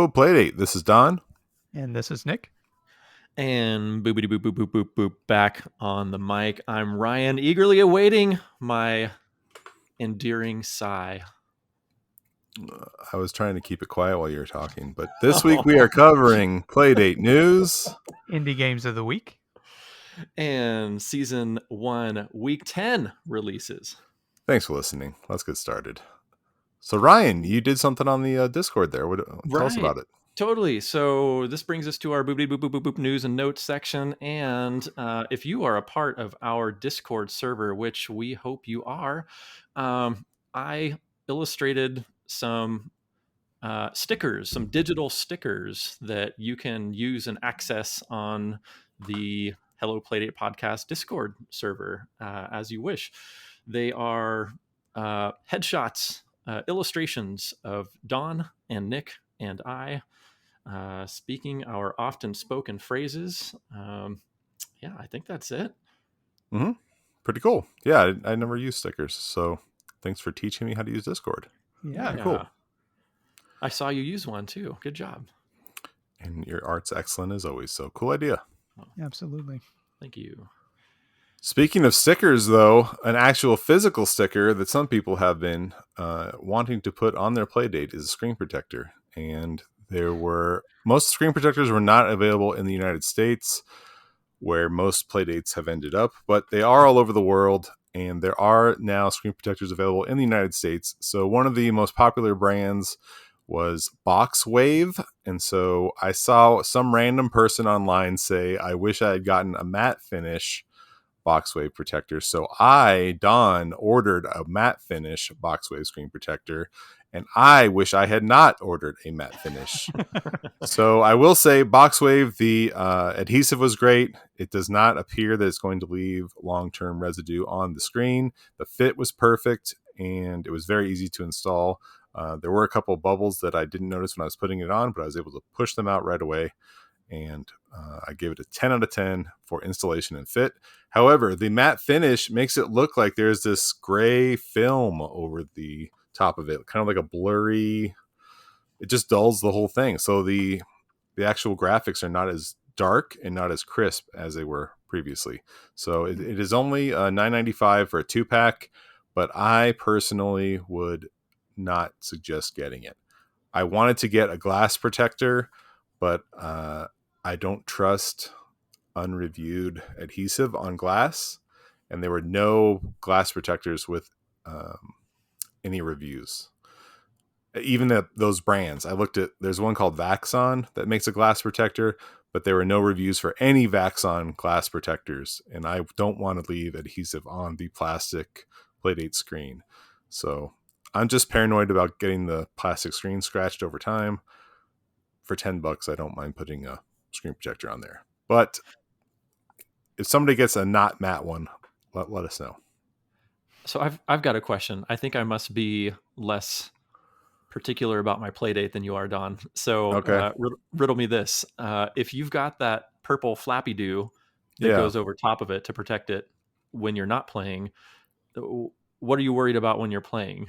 Untitled Playdate. This is Don. And this is Nick. And boopity boop boop boop boop boop back on the mic. I'm Ryan, eagerly awaiting my endearing sigh. I was trying to keep it quiet while you were talking, but this week we are covering Playdate news, Indie games of the week, and season 1, week 10 releases. Thanks for listening. Let's get started. So Ryan, you did something on the Discord there. Tell us about it. Totally. So this brings us to our boop boop boop boop boop news and notes section. And if you are a part of our Discord server, which we hope you are, I illustrated some stickers, some digital stickers that you can use and access on the Hello Playdate Podcast Discord server as you wish. They are headshots, illustrations of Don and Nick and I speaking our often spoken phrases. Yeah, I think that's it. Mm-hmm. Pretty cool. Yeah, I never used stickers, so thanks for teaching me how to use Discord. Yeah, cool. I saw you use one too. Good job. And your art's excellent as always, so cool idea. Absolutely. Thank you. Speaking of stickers, though, an actual physical sticker that some people have been wanting to put on their Playdate is a screen protector. And most screen protectors were not available in the United States, where most Playdates have ended up, but they are all over the world, and there are now screen protectors available in the United States. So one of the most popular brands was Boxwave, and so I saw some random person online say, I wish I had gotten a matte finish Boxwave protector. So I, Don, ordered a matte finish Boxwave screen protector, and I wish I had not ordered a matte finish. So I will say Boxwave, the adhesive was great. It does not appear that it's going to leave long-term residue on the screen. The fit was perfect, and it was very easy to install. There were a couple of bubbles that I didn't notice when I was putting it on, but I was able to push them out right away. And I gave it a 10 out of 10 for installation and fit. However, the matte finish makes it look like there's this gray film over the top of it, kind of like a blurry, it just dulls the whole thing. So the actual graphics are not as dark and not as crisp as they were previously. So it is only $9.95 for a 2-pack, but I personally would not suggest getting it. I wanted to get a glass protector, but I don't trust unreviewed adhesive on glass, and there were no glass protectors with any reviews. Even those brands, I looked at, there's one called Vaxon that makes a glass protector, but there were no reviews for any Vaxon glass protectors, and I don't want to leave adhesive on the plastic Playdate screen. So I'm just paranoid about getting the plastic screen scratched over time. For $10, I don't mind putting a screen protector on there. But if somebody gets a not matte one, let us know. So I've got a question. I think I must be less particular about my Playdate than you are, Don. So okay. Riddle me this. If you've got that purple flappy do that goes over top of it to protect it when you're not playing, what are you worried about when you're playing?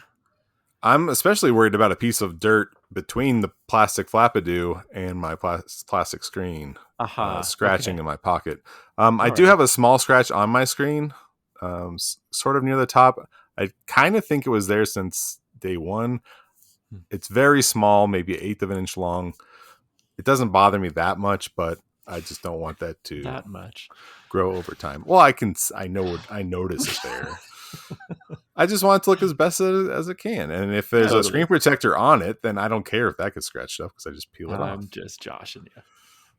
I'm especially worried about a piece of dirt between the plastic flapidoo and my plastic screen scratching in my pocket. I do have a small scratch on my screen, sort of near the top. I kind of think it was there since day one. It's very small, maybe 1/8 of an inch long. It doesn't bother me that much, but I just don't want that to grow over time. Well, I notice it there. I just want it to look as best as it can. And if there's a screen protector on it, then I don't care if that gets scratched up because I just peel it off. I'm just joshing you.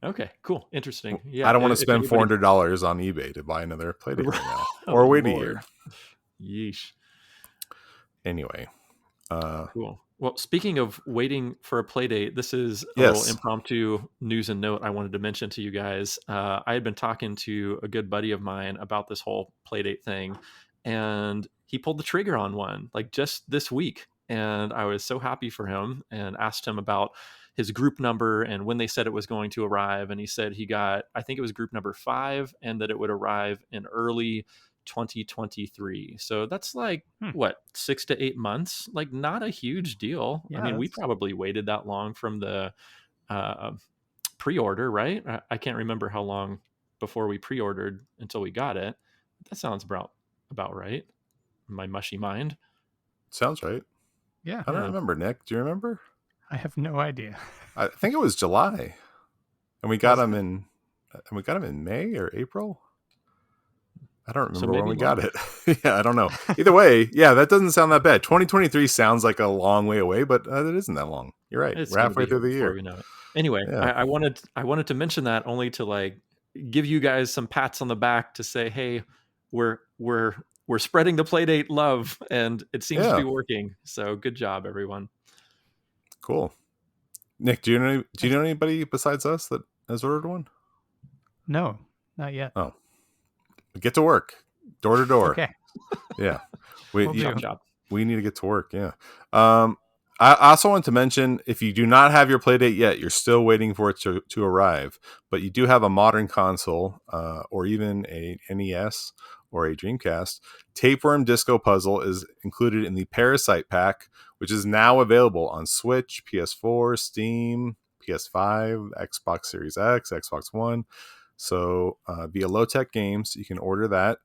Okay, cool. Interesting. Yeah, I don't want to spend $400 on eBay to buy another Playdate right now. Or wait a year. Yeesh. Anyway. Cool. Well, speaking of waiting for a Playdate, this is a little impromptu news and note I wanted to mention to you guys. I had been talking to a good buddy of mine about this whole Playdate thing, and he pulled the trigger on one like just this week. And I was so happy for him and asked him about his group number and when they said it was going to arrive. And he said he got, I think it was group number 5, and that it would arrive in early 2023. So that's like, what, 6 to 8 months? Like, not a huge deal. Yeah, I mean, we probably waited that long from the pre-order, right? I can't remember how long before we pre-ordered until we got it. That sounds about right in my mushy mind. Sounds right. Yeah. I don't Yeah. remember, Nick. Do you remember? I have no idea. I think it was July, and we got Was them it? in May or April. I don't So remember when maybe we got longer. it. Yeah, I don't know. Either way, yeah, that doesn't sound that bad. 2023 sounds like a long way away, but it isn't that long. You're right. It's We're going to halfway be here through the before year. we know it. Anyway, Yeah. I wanted to mention that only to like give you guys some pats on the back to say, hey, we're spreading the Playdate love, and it seems to be Yeah. working. So good job, everyone. Cool. Nick, do you know anybody besides us that has ordered one? No, not yet. Oh, get to work, door to door. Okay. Yeah, Will do. Job. we need to get to work. Yeah. I also want to mention, if you do not have your Playdate yet, you're still waiting for it to arrive, but you do have a modern console, or even a NES or a Dreamcast. Tapeworm Disco Puzzle is included in the Parasite Pack, which is now available on Switch, PS4, Steam, PS5, Xbox Series X, Xbox One. So via Low Tech Games, you can order that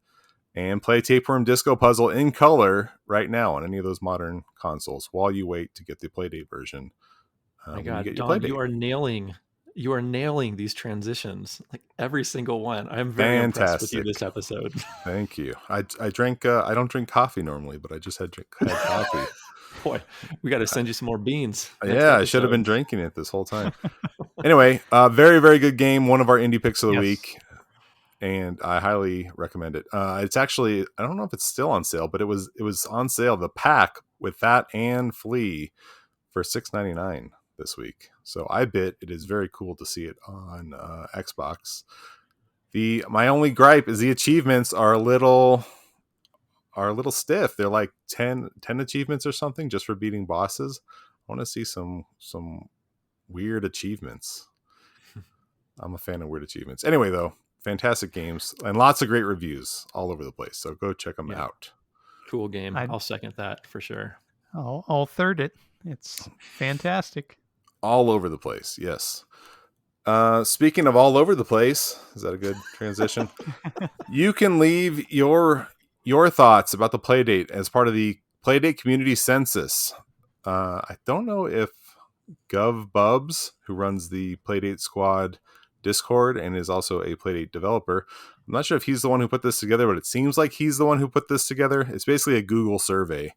and play Tapeworm Disco Puzzle in color right now on any of those modern consoles while you wait to get the Playdate version. My When you God, get your Don, Playdate. you are nailing these transitions, like every single one. I'm very impressed with you Fantastic. this episode. Thank you. I drank. I don't drink coffee normally, but I just had coffee. Boy, we got to send you some more beans. Yeah, I should have been drinking it this whole time. Anyway, very, very good game. One of our indie picks of the week. And I highly recommend it. It's actually, I don't know if it's still on sale, but it was on sale, the pack with that and Flea, for $6.99 this week. So I bet it is very cool to see it on Xbox. My only gripe is the achievements are a little stiff. They're like 10 achievements or something just for beating bosses. I want to see some weird achievements. I'm a fan of weird achievements. Anyway, though, fantastic games and lots of great reviews all over the place. So go check them out. Cool game. I'll second that for sure. I'll third it. It's fantastic. All over the place. Yes. Speaking of all over the place, is that a good transition? You can leave your thoughts about the Playdate as part of the Playdate community census. I don't know if GovBubs, who runs the Playdate Squad Discord and is also a Playdate developer, I'm not sure if he's the one who put this together, but it seems like he's the one who put this together. It's basically a Google survey,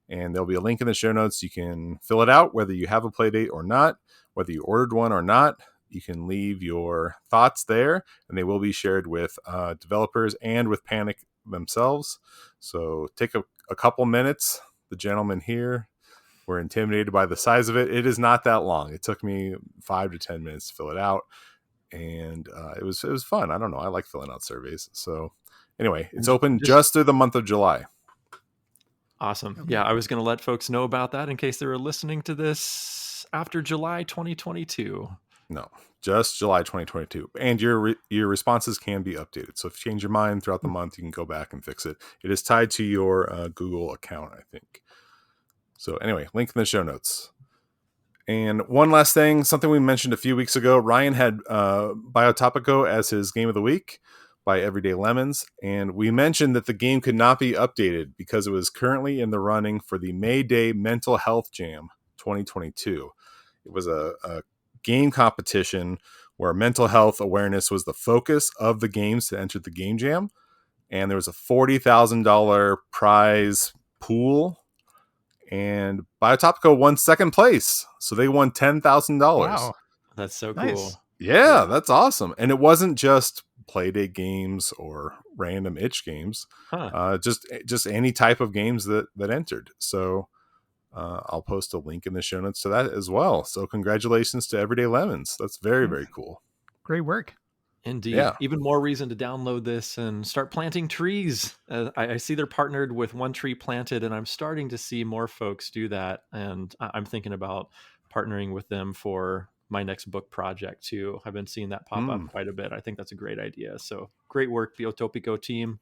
and there'll be a link in the show notes. You can fill it out, whether you have a Playdate or not, whether you ordered one or not. You can leave your thoughts there, and they will be shared with developers and with Panic themselves. So take a couple minutes. The gentleman here, we're intimidated by the size of it. It is not that long. It took me 5 to 10 minutes to fill it out, and it was fun. I don't know. I like filling out surveys. So anyway, it's open just through the month of July. Awesome. Okay. Yeah, I was going to let folks know about that in case they were listening to this after July 2022. No, just July 2022. And your responses can be updated. So if you change your mind throughout the month, you can go back and fix it. It is tied to your Google account, I think. So anyway, link in the show notes. And one last thing, something we mentioned a few weeks ago, Ryan had Biotopico as his game of the week by Everyday Lemons. And we mentioned that the game could not be updated because it was currently in the running for the May Day Mental Health Jam 2022. It was a game competition where mental health awareness was the focus of the games to enter the game jam. And there was a $40,000 prize pool. And Biotopico won second place. So they won $10,000. Wow. That's so cool. Nice. Yeah, that's awesome. And it wasn't just Playdate games or random itch games. Just any type of games that entered. So I'll post a link in the show notes to that as well. So congratulations to Everyday Lemons. That's very, very cool. Great work. Indeed. Yeah. Even more reason to download this and start planting trees. I see they're partnered with One Tree Planted, and I'm starting to see more folks do that. And I'm thinking about partnering with them for my next book project too. I've been seeing that pop up quite a bit. I think that's a great idea. So great work, the Biotopico team.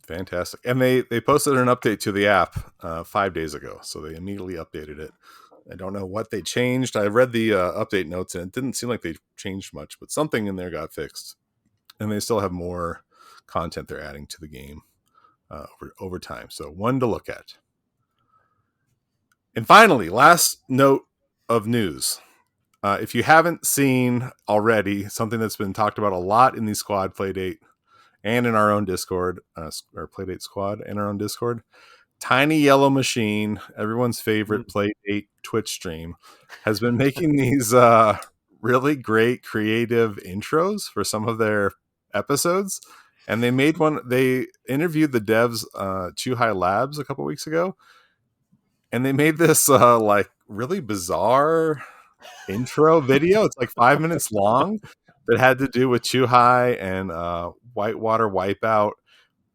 Fantastic. And they posted an update to the app 5 days ago. So they immediately updated it. I don't know what they changed. I read the update notes, and it didn't seem like they changed much, but something in there got fixed. And they still have more content they're adding to the game over time. So one to look at. And finally, last note of news. If you haven't seen already, something that's been talked about a lot in the squad Playdate and in our own Discord, our Playdate squad and our own Discord, Tiny Yellow Machine, everyone's favorite Playdate Twitch stream, has been making these really great creative intros for some of their episodes. And they made one, they interviewed the devs, Chuhai Labs, a couple weeks ago. And they made this like really bizarre intro video. It's like 5 minutes long that had to do with Chuhai and Whitewater Wipeout.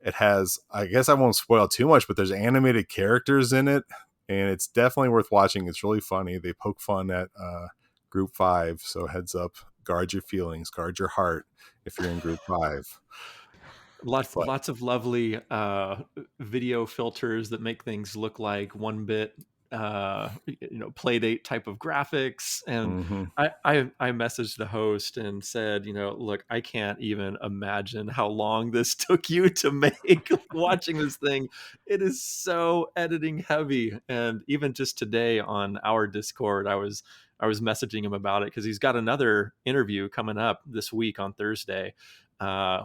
It has, I guess I won't spoil too much, but there's animated characters in it, and it's definitely worth watching. It's really funny. They poke fun at Group 5, so heads up, guard your feelings, guard your heart if you're in Group 5. Lots of lovely video filters that make things look like 1-bit Playdate type of graphics. And I messaged the host and said, look, I can't even imagine how long this took you to make watching this thing. It is so editing heavy. And even just today on our Discord, I was messaging him about it because he's got another interview coming up this week on Thursday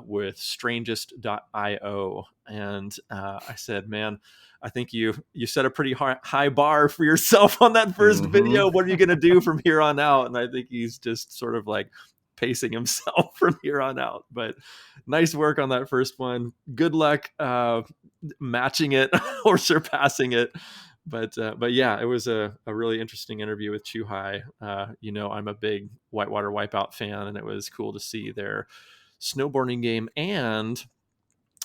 with strangest.io. And I said, man, I think you set a pretty high bar for yourself on that first video. What are you going to do from here on out? And I think he's just sort of like pacing himself from here on out. But nice work on that first one. Good luck matching it or surpassing it. But yeah, it was a really interesting interview with Chuhai. I'm a big Whitewater Wipeout fan, and it was cool to see their snowboarding game and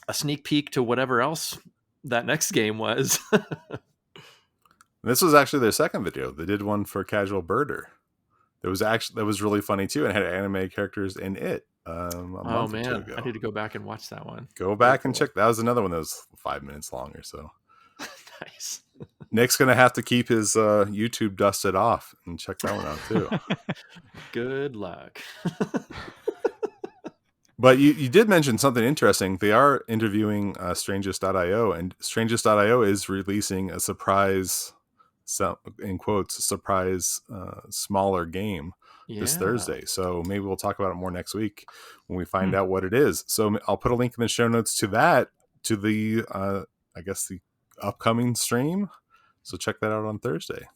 a sneak peek to whatever else that next game was. This was actually their second video. They did one for Casual Birder. That was really funny too, and had anime characters in it. A month or two ago. I need to go back and watch that one. Go back and check. That was another one that was 5 minutes long or so. Nice. Nick's gonna have to keep his YouTube dusted off and check that one out too. Good luck. But you did mention something interesting. They are interviewing Strangest.io, and Strangest.io is releasing a surprise, in quotes, surprise smaller game this Thursday. So maybe we'll talk about it more next week when we find out what it is. So I'll put a link in the show notes to that, to the, I guess, the upcoming stream. So check that out on Thursday.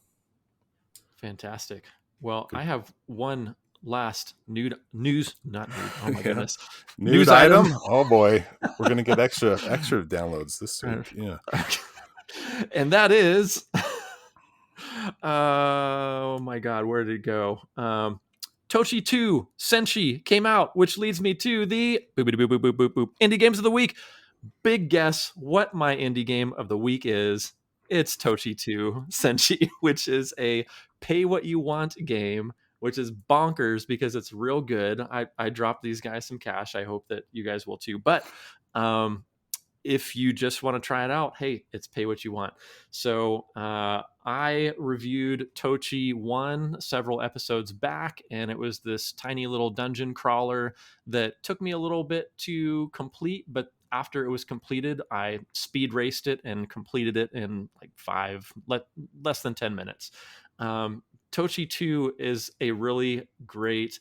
Fantastic. Well, I have one last news, not nude. Oh my goodness. News item. Oh boy. We're going to get extra downloads this week. Yeah. And that is, oh my God, where did it go? Tochi 2 Senshi came out, which leads me to the indie games of the week. Big guess what my indie game of the week is. It's Tochi 2 Senshi, which is a pay what you want game, which is bonkers because it's real good. I dropped these guys some cash. I hope that you guys will too. But if you just want to try it out, hey, it's pay what you want. So I reviewed Tochi 1 several episodes back, and it was this tiny little dungeon crawler that took me a little bit to complete, but after it was completed, I speed raced it and completed it in like less than 10 minutes. Tochi 2 is a really great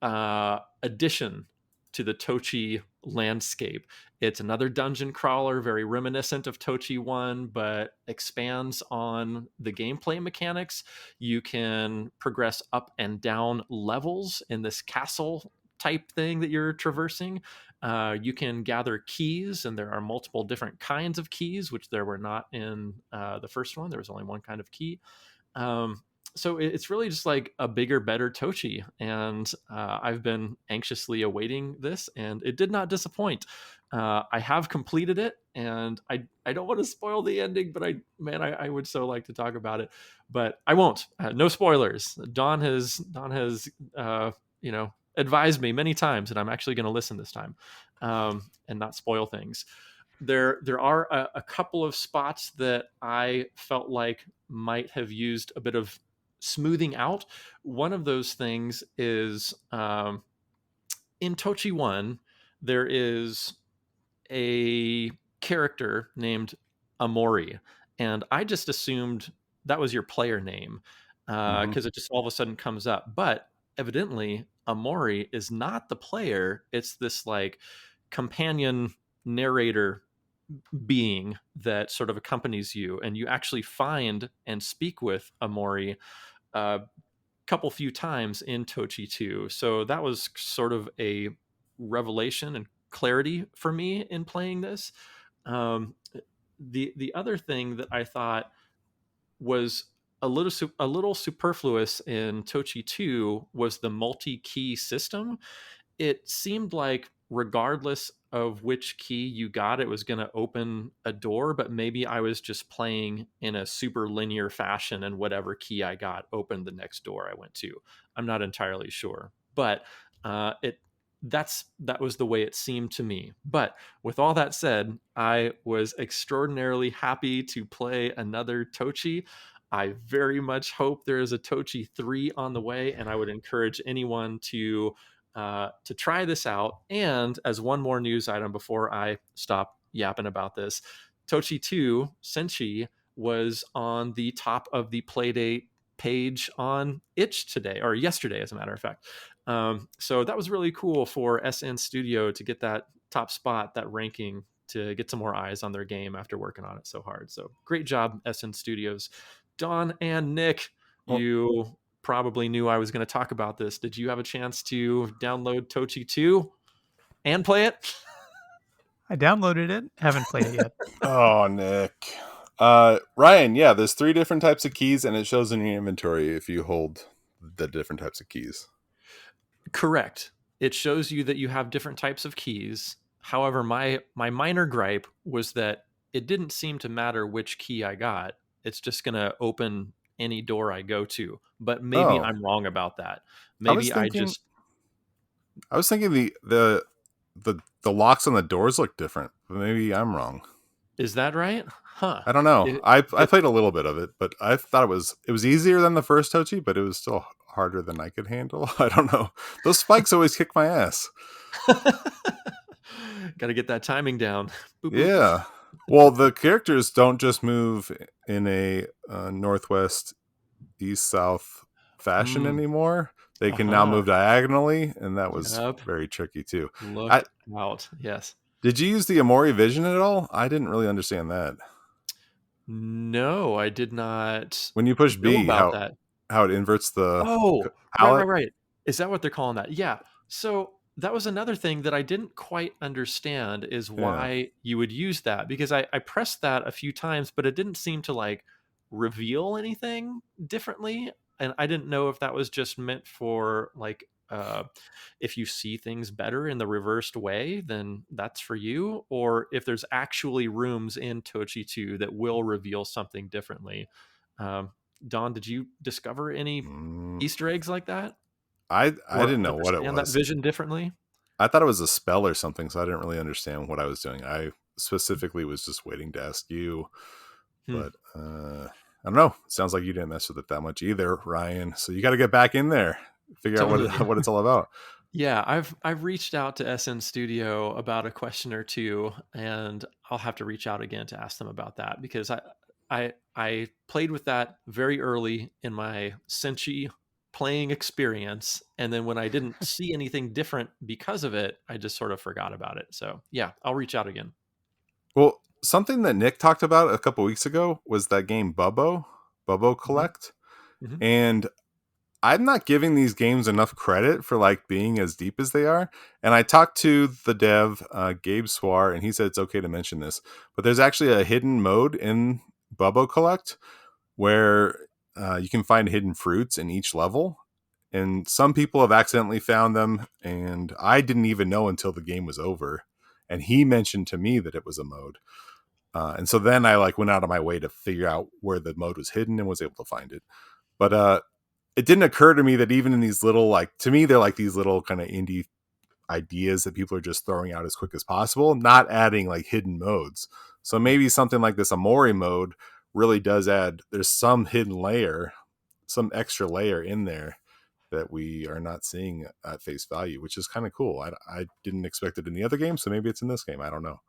addition to the Tochi landscape. It's another dungeon crawler, very reminiscent of Tochi 1, but expands on the gameplay mechanics. You can progress up and down levels in this castle type thing that you're traversing. You can gather keys, and there are multiple different kinds of keys, which there were not in the first one. There was only one kind of key. So it's really just like a bigger, better Tochi, and I've been anxiously awaiting this, and it did not disappoint. I have completed it, and I don't want to spoil the ending, but I would so like to talk about it, but I won't. No spoilers. Don has advised me many times, and I'm actually going to listen this time and not spoil things. There are a couple of spots that I felt like might have used a bit of smoothing out. One of those things is in Tochi 1, there is a character named Amori, and I just assumed that was your player name because it just all of a sudden comes up. But evidently, Amori is not the player; it's this like companion narrator being that sort of accompanies you, and you actually find and speak with Amori a couple few times in Tochi 2. So that was sort of a revelation and clarity for me in playing this. Um, the other thing that I thought was a little superfluous in Tochi 2 was the multi-key system. It seemed like regardless of which key you got, it was going to open a door, but maybe I was just playing in a super linear fashion and whatever key I got opened the next door I went to. I'm not entirely sure, but that was the way it seemed to me. But with all that said, I was extraordinarily happy to play another Tochi. I very much hope there is a Tochi 3 on the way, and I would encourage anyone to try this out. And as one more news item before I stop yapping about this, Tochi 2 Senshi was on the top of the Playdate page on itch today, or yesterday as a matter of fact. So that was really cool for SN Studio to get that top spot, that ranking, to get some more eyes on their game after working on it so hard. So great job, SN Studios. Don and Nick, Well, you probably knew I was going to talk about this. Did you have a chance to download Tochi 2 and play it? I downloaded it. Haven't played it yet. oh, Nick. Ryan, yeah, there's 3 different types of keys, and it shows in your inventory if you hold the different types of keys. Correct. It shows you that you have different types of keys. However, my minor gripe was that it didn't seem to matter which key I got. It's just going to open any door I go to. But maybe I'm wrong about that. Maybe I was thinking the locks on the doors look different. But maybe I'm wrong. Is that right? Huh. I don't know. I played a little bit of it, but I thought it was easier than the first Tochi, but it was still harder than I could handle. I don't know. Those spikes always kick my ass. Got to get that timing down. Boop, boop. Yeah. Well, the characters don't just move in a northwest, east, south fashion anymore. They can now move diagonally, and that was very tricky too. Look out. Yes. Did you use the Amori vision at all? I didn't really understand that. No, I did not. When you push B, how it inverts the palette? Right. Is that what they're calling that? Yeah. So that was another thing that I didn't quite understand is why you would use that, because I pressed that a few times, but it didn't seem to like reveal anything differently. And I didn't know if that was just meant for like, if you see things better in the reversed way, then that's for you. Or if there's actually rooms in Tochi 2 that will reveal something differently. Don, did you discover any Easter eggs like that? I didn't know what it was. That vision differently? I thought it was a spell or something, so I didn't really understand what I was doing. I specifically was just waiting to ask you. But I don't know. It sounds like you didn't mess with it that much either, Ryan. So you got to get back in there, figure out what it's all about. Yeah, I've reached out to SN Studio about a question or two, and I'll have to reach out again to ask them about that, because I played with that very early in my Senshi playing experience, and then when I didn't see anything different because of it, I just sort of forgot about it. So yeah, I'll reach out again. Well, something that Nick talked about a couple weeks ago was that game Bubbo Collect. Mm-hmm. And I'm not giving these games enough credit for like being as deep as they are. And I talked to the dev, Gabe Swar, and he said it's okay to mention this, but there's actually a hidden mode in Bubbo Collect where you can find hidden fruits in each level. And some people have accidentally found them, and I didn't even know until the game was over. And he mentioned to me that it was a mode. And so then I like went out of my way to figure out where the mode was hidden and was able to find it. But it didn't occur to me that even in these little, like, to me, they're like these little kind of indie ideas that people are just throwing out as quick as possible, not adding like hidden modes. So maybe something like this Amori mode really does add, there's some hidden layer some extra layer in there that we are not seeing at face value, which is kind of cool. I didn't expect it in the other game, so maybe it's in this game. I don't know.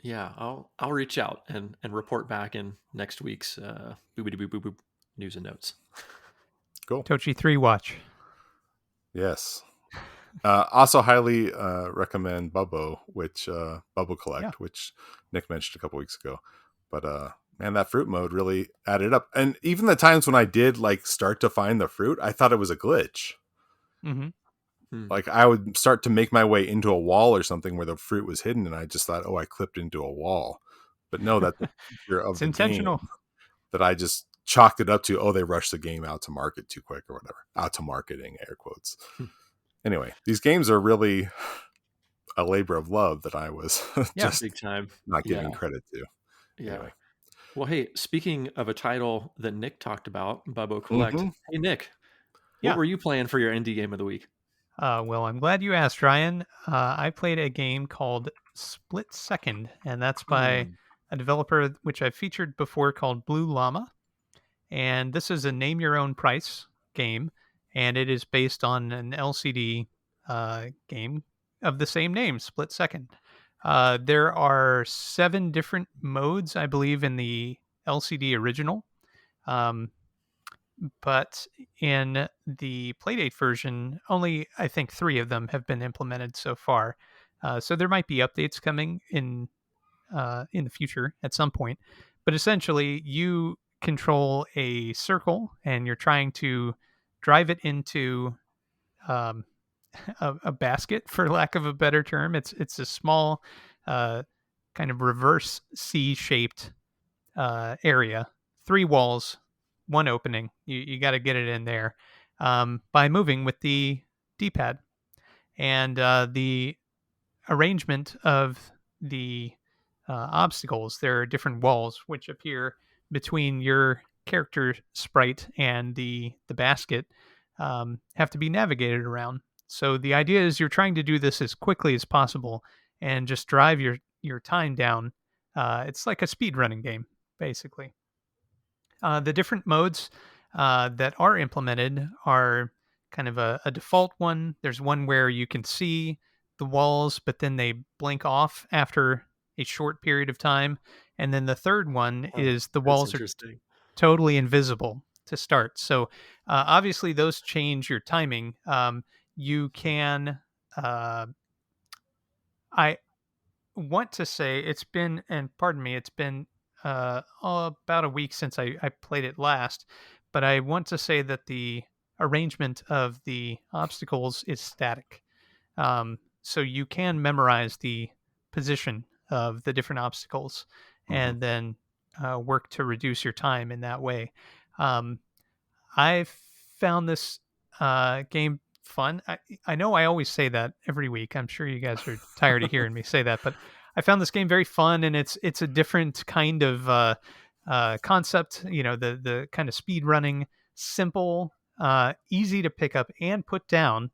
Yeah, I'll reach out and report back in next week's boobity boop boop boop news and notes. Cool. Tochi 3 watch. Yes. Also highly recommend Bubbo, which Bubbo Collect, which Nick mentioned a couple weeks ago. But man, that fruit mode really added up. And even the times when I did like start to find the fruit, I thought it was a glitch. Mm-hmm. Like I would start to make my way into a wall or something where the fruit was hidden, and I just thought, oh, I clipped into a wall. But no, that's a feature of It's the intentional. game that I just chalked it up to, oh, they rushed the game out to market too quick or whatever. Out to marketing, air quotes. Anyway, these games are really a labor of love that I was just big time not giving credit to. Yeah. Anyway. Well, hey, speaking of a title that Nick talked about, Bubbo Collect. Mm-hmm. Hey, Nick, what were you playing for your indie game of the week? Well, I'm glad you asked, Ryan. I played a game called Split Second, and that's by a developer which I've featured before called BleuLlama. And this is a name your own price game, and it is based on an LCD game of the same name, Split Second. There are 7 different modes, I believe, in the LCD original. But in the Playdate version, only I think 3 of them have been implemented so far. So there might be updates coming in the future at some point. But essentially, you control a circle and you're trying to drive it into um, a basket, for lack of a better term. It's a small, kind of reverse C-shaped area, 3 walls, 1 opening. You got to get it in there by moving with the D-pad, and the arrangement of the obstacles. There are different walls which appear between your character sprite and the basket, have to be navigated around. So the idea is you're trying to do this as quickly as possible and just drive your time down. It's like a speed running game, basically. The different modes that are implemented are kind of a default one. There's one where you can see the walls, but then they blink off after a short period of time. And then the third one is the walls are totally invisible to start. So obviously those change your timing. You can, I want to say it's been, and pardon me, it's been about a week since I played it last, but I want to say that the arrangement of the obstacles is static. So you can memorize the position of the different obstacles and then work to reduce your time in that way. I found this game fun. I know I always say that every week. I'm sure you guys are tired of hearing me say that, but I found this game very fun, and it's a different kind of concept. You know, the kind of speed running, simple, easy to pick up and put down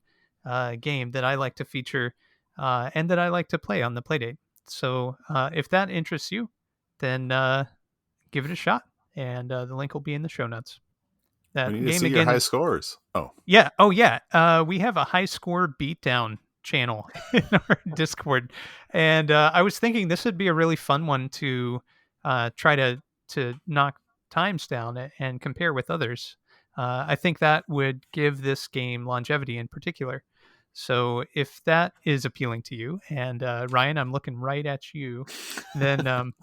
game that I like to feature and that I like to play on the Playdate. So if that interests you, then give it a shot, and the link will be in the show notes. That We need to game see your again high is scores. yeah. Oh, yeah. We have a high score beatdown channel in our Discord, and I was thinking this would be a really fun one to try to knock times down and compare with others. I think that would give this game longevity in particular. So if that is appealing to you, and Ryan, I'm looking right at you, then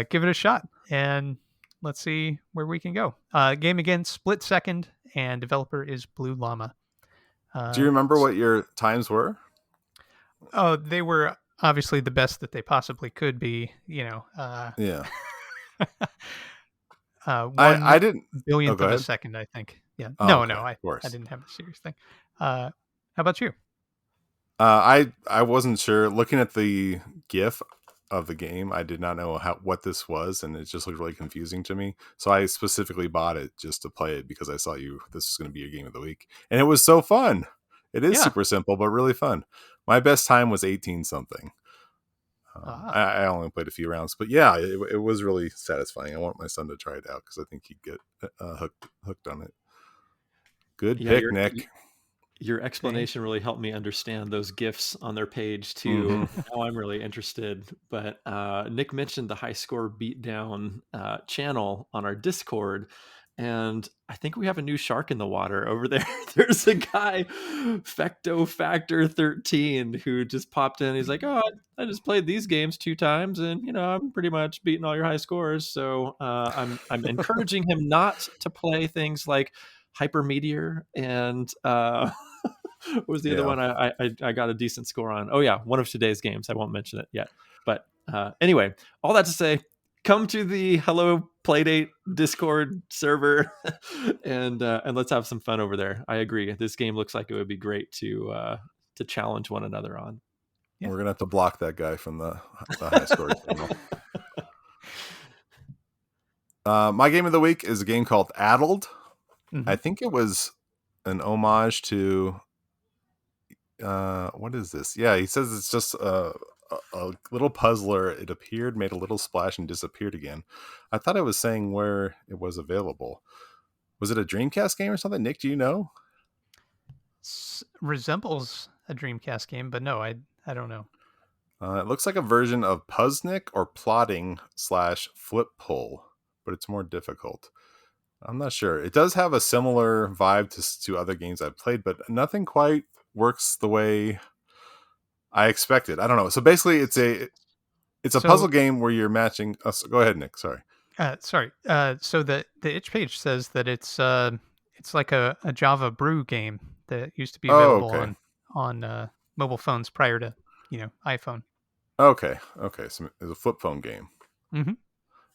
give it a shot and let's see where we can go. Game again, Split Second, and developer is BleuLlama. Do you remember what your times were? Oh, they were obviously the best that they possibly could be. You know, Yeah. 1 I didn't. billionth go of a ahead. second, I think. Yeah. Oh, No, okay, no, of course. I didn't have a serious thing. How about you? I wasn't sure. Looking at the GIF of the game, I did not know what this was, and it just looked really confusing to me. So I specifically bought it just to play it because I saw this was going to be your game of the week, and it was so fun. It is super simple but really fun. My best time was 18 something. I only played a few rounds, but yeah, it was really satisfying. I want my son to try it out because I think he'd get hooked on it. Good Yeah, pick, Nick. your explanation really helped me understand those GIFs on their page too. Mm-hmm. Now I'm really interested. But Nick mentioned the High Score Beatdown channel on our Discord, and I think we have a new shark in the water over there. There's a guy, Fecto Factor 13, who just popped in. He's like, "Oh, I just played these games 2 times, and I'm pretty much beating all your high scores." So I'm encouraging him not to play things like Hypermeteor and what was the other one I got a decent score on? Oh yeah, one of today's games. I won't mention it yet. But anyway, all that to say, come to the Hello Playdate Discord server and let's have some fun over there. I agree. This game looks like it would be great to challenge one another on. Yeah. We're gonna have to block that guy from the high score channel. My game of the week is a game called Addled. Mm-hmm. I think it was an homage to what is this? Yeah, he says it's just a little puzzler. It appeared, made a little splash, and disappeared again. I thought it was saying where it was available. Was it a Dreamcast game or something? Nick, do you know? Resembles a Dreamcast game, but no, I don't know. It looks like a version of Puzznic or Plotting / Flip Pull, but it's more difficult. I'm not sure. It does have a similar vibe to other games I've played, but nothing quite works the way I expected. I don't know. So basically, it's a puzzle game where you're matching. Oh, so go ahead, Nick. Sorry. So the itch page says that it's like a Java brew game that used to be available on mobile phones prior to iPhone. Okay. So it's a flip phone game. Mm-hmm.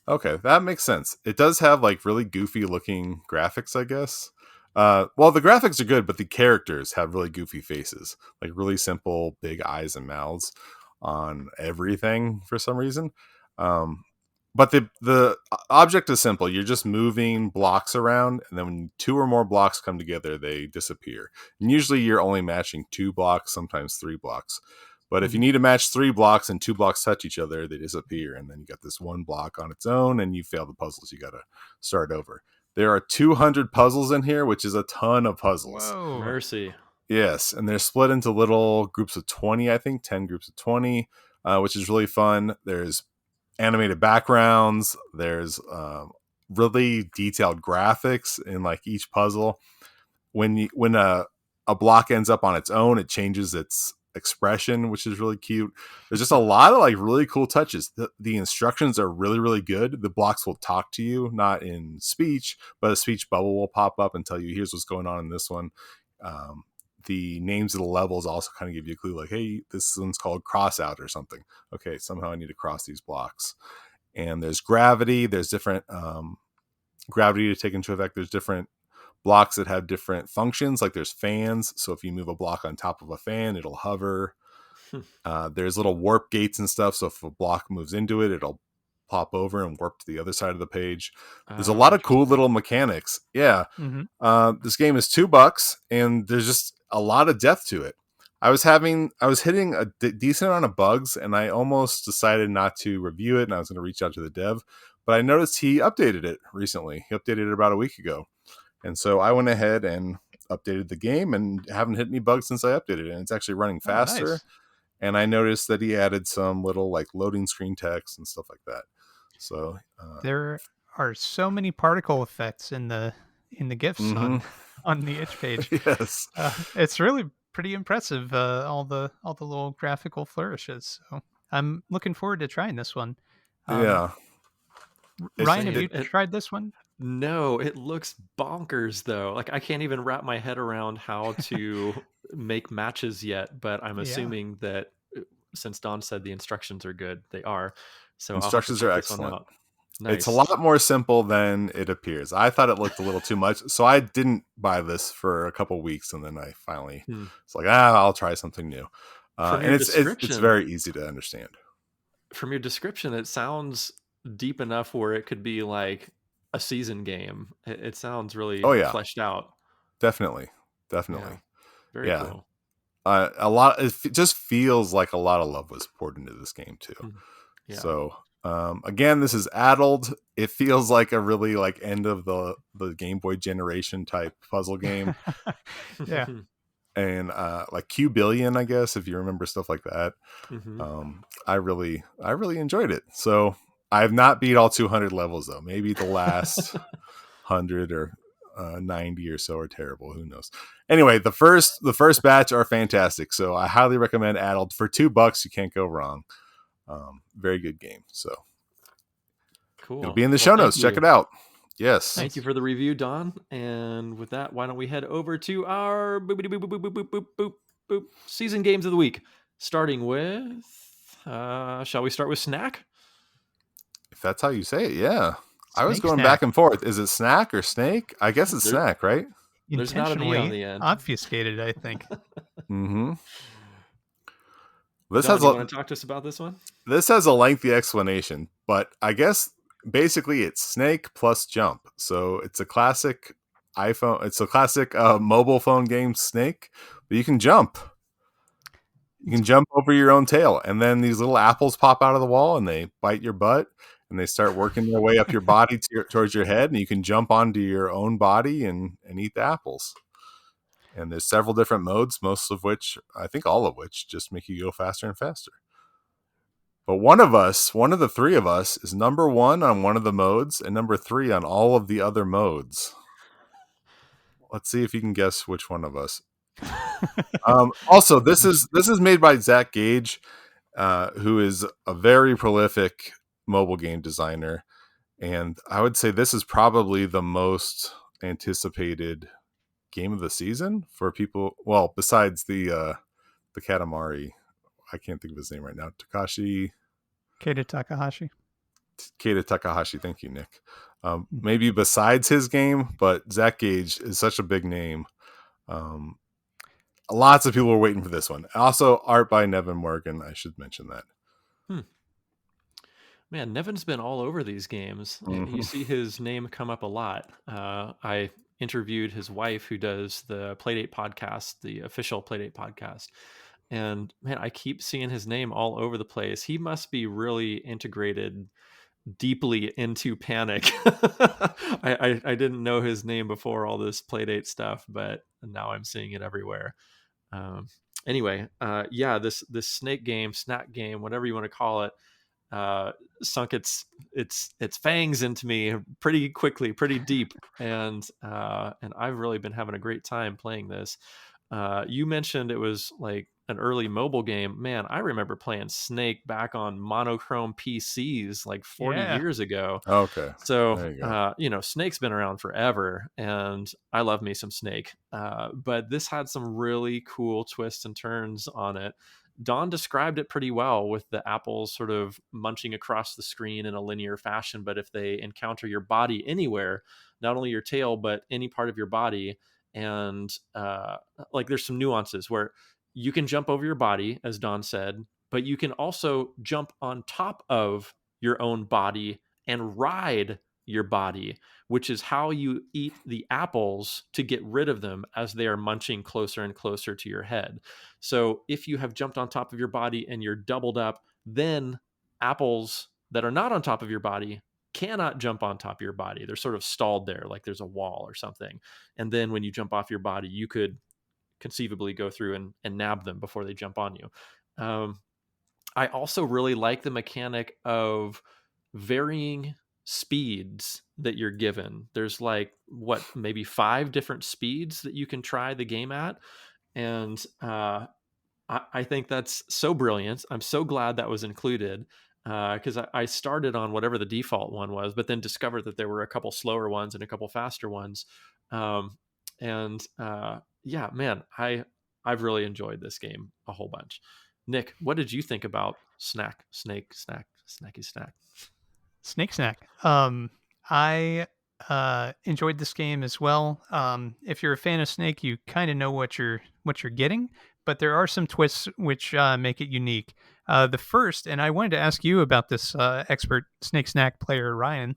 Okay, that makes sense. It does have like really goofy looking graphics, I guess. Well, the graphics are good, but the characters have really goofy faces, like really simple, big eyes and mouths on everything for some reason. But the object is simple. You're just moving blocks around, and then when 2 or more blocks come together, they disappear. And usually you're only matching 2 blocks, sometimes 3 blocks. But if you need to match 3 blocks and 2 blocks touch each other, they disappear. And then you got this 1 block on its own, and you fail the puzzles. You got to start over. There are 200 puzzles in here, which is a ton of puzzles. Whoa. Mercy. Yes, and they're split into little groups of 20, I think, 10 groups of 20, which is really fun. There's animated backgrounds. There's really detailed graphics in like each puzzle. When a block ends up on its own, it changes its expression, which is really cute. There's just a lot of like really cool touches. The instructions are really, really good. The blocks will talk to you, not in speech, but a speech bubble will pop up and tell you, here's what's going on in this one. The names of the levels also kind of give you a clue, like, hey, this one's called cross out or something. Okay, somehow I need to cross these blocks. And there's gravity. There's different gravity to take into effect. There's different blocks that have different functions, like there's fans. So if you move a block on top of a fan, it'll hover. There's little warp gates and stuff. So if a block moves into it, it'll pop over and warp to the other side of the page. There's a lot of cool little mechanics. Yeah. Mm-hmm. This game is $2 and there's just a lot of depth to it. I was hitting a decent amount of bugs, and I almost decided not to review it, and I was going to reach out to the dev, but I noticed he updated it recently. He updated it about a week ago. And so I went ahead and updated the game and haven't hit any bugs since I updated it. And it's actually running faster. Oh, nice. And I noticed that he added some little like loading screen text and stuff like that. So there are so many particle effects in the GIFs mm-hmm. on the itch page. Yes. It's really pretty impressive. All the little graphical flourishes. So I'm looking forward to trying this one. Yeah. Ryan, have you tried this one? No, it looks bonkers though. Like I can't even wrap my head around how to make matches yet, but I'm assuming that since Don said the instructions are good, they are. So instructions are excellent. Nice. It's a lot more simple than it appears. I thought it looked a little too much, so I didn't buy this for a couple weeks, and then I finally it's like, I'll try something new. And it's very easy to understand. From your description, it sounds deep enough where it could be like a season game. It sounds really fleshed out. Definitely. Yeah. Very cool. a lot. It just feels like a lot of love was poured into this game too. Yeah. So again, this is Addled. It feels like a really like end of the Game Boy generation type puzzle game. Yeah. And like Q Billion, I guess, if you remember stuff like that. I really enjoyed it. So I have not beat all 200 levels though. Maybe the last 100 or 90 or so are terrible. Who knows? Anyway, the first batch are fantastic. So I highly recommend Addled. For $2, you can't go wrong. Very good game. So cool. It'll be in the show notes. Check it out. Yes. Thank you for the review, Don. And with that, why don't we head over to our season games of the week, starting with, shall we start with Snak? If that's how you say it, yeah. I was going back and forth. Is it Snak or Snake? I guess it's Snak, right? There's not an E on the end. Obfuscated, I think. Mm-hmm. Don, you want to talk to us about this one? This has a lengthy explanation, but I guess basically it's Snake plus jump. So it's a classic iPhone. It's a classic mobile phone game, Snake, but you can jump. You can jump over your own tail, and then these little apples pop out of the wall, and they bite your butt, and they start working their way up your body towards your head, and you can jump onto your own body and eat the apples. And there's several different modes, most of which, I think all of which, just make you go faster and faster. But one of the three of us, is number 1 on one of the modes and number 3 on all of the other modes. Let's see if you can guess which one of us. Also, this is made by Zach Gage, who is a very prolific mobile game designer, and I would say this is probably the most anticipated game of the season for people. Well, besides the katamari, I can't think of his name right now. Keita Takahashi. Keita Takahashi. Thank you, Nick. Maybe besides his game, but Zach Gage is such a big name. Lots of people were waiting for this one. Also, art by Nevin Morgan. I should mention that. Man, Nevin's been all over these games. Mm-hmm. You see his name come up a lot. I interviewed his wife, who does the Playdate podcast, the official Playdate podcast. And man, I keep seeing his name all over the place. He must be really integrated deeply into Panic. I didn't know his name before all this Playdate stuff, but now I'm seeing it everywhere. Anyway, this Snake game, Snack game, whatever you want to call it, sunk its fangs into me pretty quickly, pretty deep, and I've really been having a great time playing this. You mentioned it was like an early mobile game. Man, I remember playing Snake back on monochrome PCs like 40 years ago. Okay. So, Snake's been around forever, and I love me some Snake. But this had some really cool twists and turns on it. Don described it pretty well, with the apples sort of munching across the screen in a linear fashion. But if they encounter your body anywhere, not only your tail, but any part of your body, and there's some nuances where you can jump over your body, as Don said, but you can also jump on top of your own body and ride your body, which is how you eat the apples to get rid of them as they are munching closer and closer to your head. So if you have jumped on top of your body and you're doubled up, then apples that are not on top of your body cannot jump on top of your body. They're sort of stalled there, like there's a wall or something. And then when you jump off your body, you could conceivably go through and nab them before they jump on you. I also really like the mechanic of varying speeds that you're given. There's maybe 5 different speeds that you can try the game at. And I think that's so brilliant. I'm so glad that was included, because I started on whatever the default one was, but then discovered that there were a couple slower ones and a couple faster ones. Man, I've really enjoyed this game a whole bunch. Nick, what did you think about Snacky Snack? Snake Snack. I enjoyed this game as well. If you're a fan of Snake, you kind of know what you're getting, but there are some twists which make it unique. The first, and I wanted to ask you about this, expert Snake Snack player, Ryan.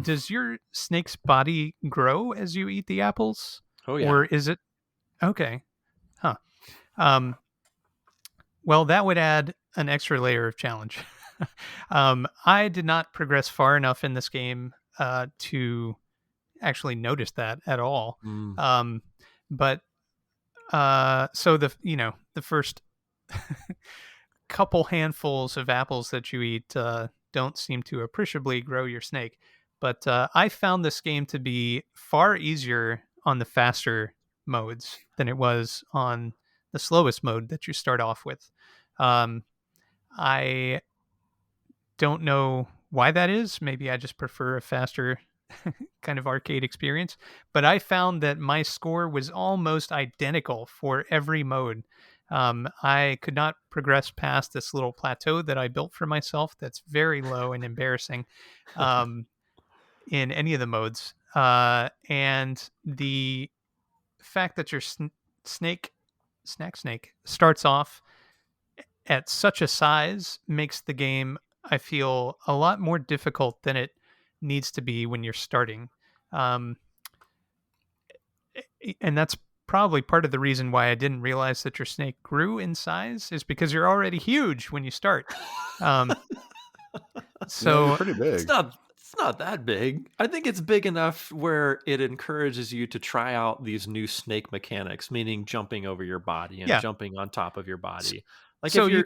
Does your snake's body grow as you eat the apples? Oh yeah. Or is it okay? Huh. Well, that would add an extra layer of challenge. I did not progress far enough in this game to actually notice that at all. Mm. But so the first couple handfuls of apples that you eat don't seem to appreciably grow your snake. But I found this game to be far easier on the faster modes than it was on the slowest mode that you start off with. Um, I don't know why that is. Maybe I just prefer a faster kind of arcade experience. But I found that my score was almost identical for every mode. I could not progress past this little plateau that I built for myself that's very low and embarrassing in any of the modes. And the fact that your snack snake starts off at such a size makes the game, I feel, a lot more difficult than it needs to be when you're starting. Um, and that's probably part of the reason why I didn't realize that your snake grew in size is because you're already huge when you start. Um, Yeah, you're so pretty big. It's not that big. I think it's big enough where it encourages you to try out these new snake mechanics, meaning jumping over your body and yeah, jumping on top of your body. Like so if you're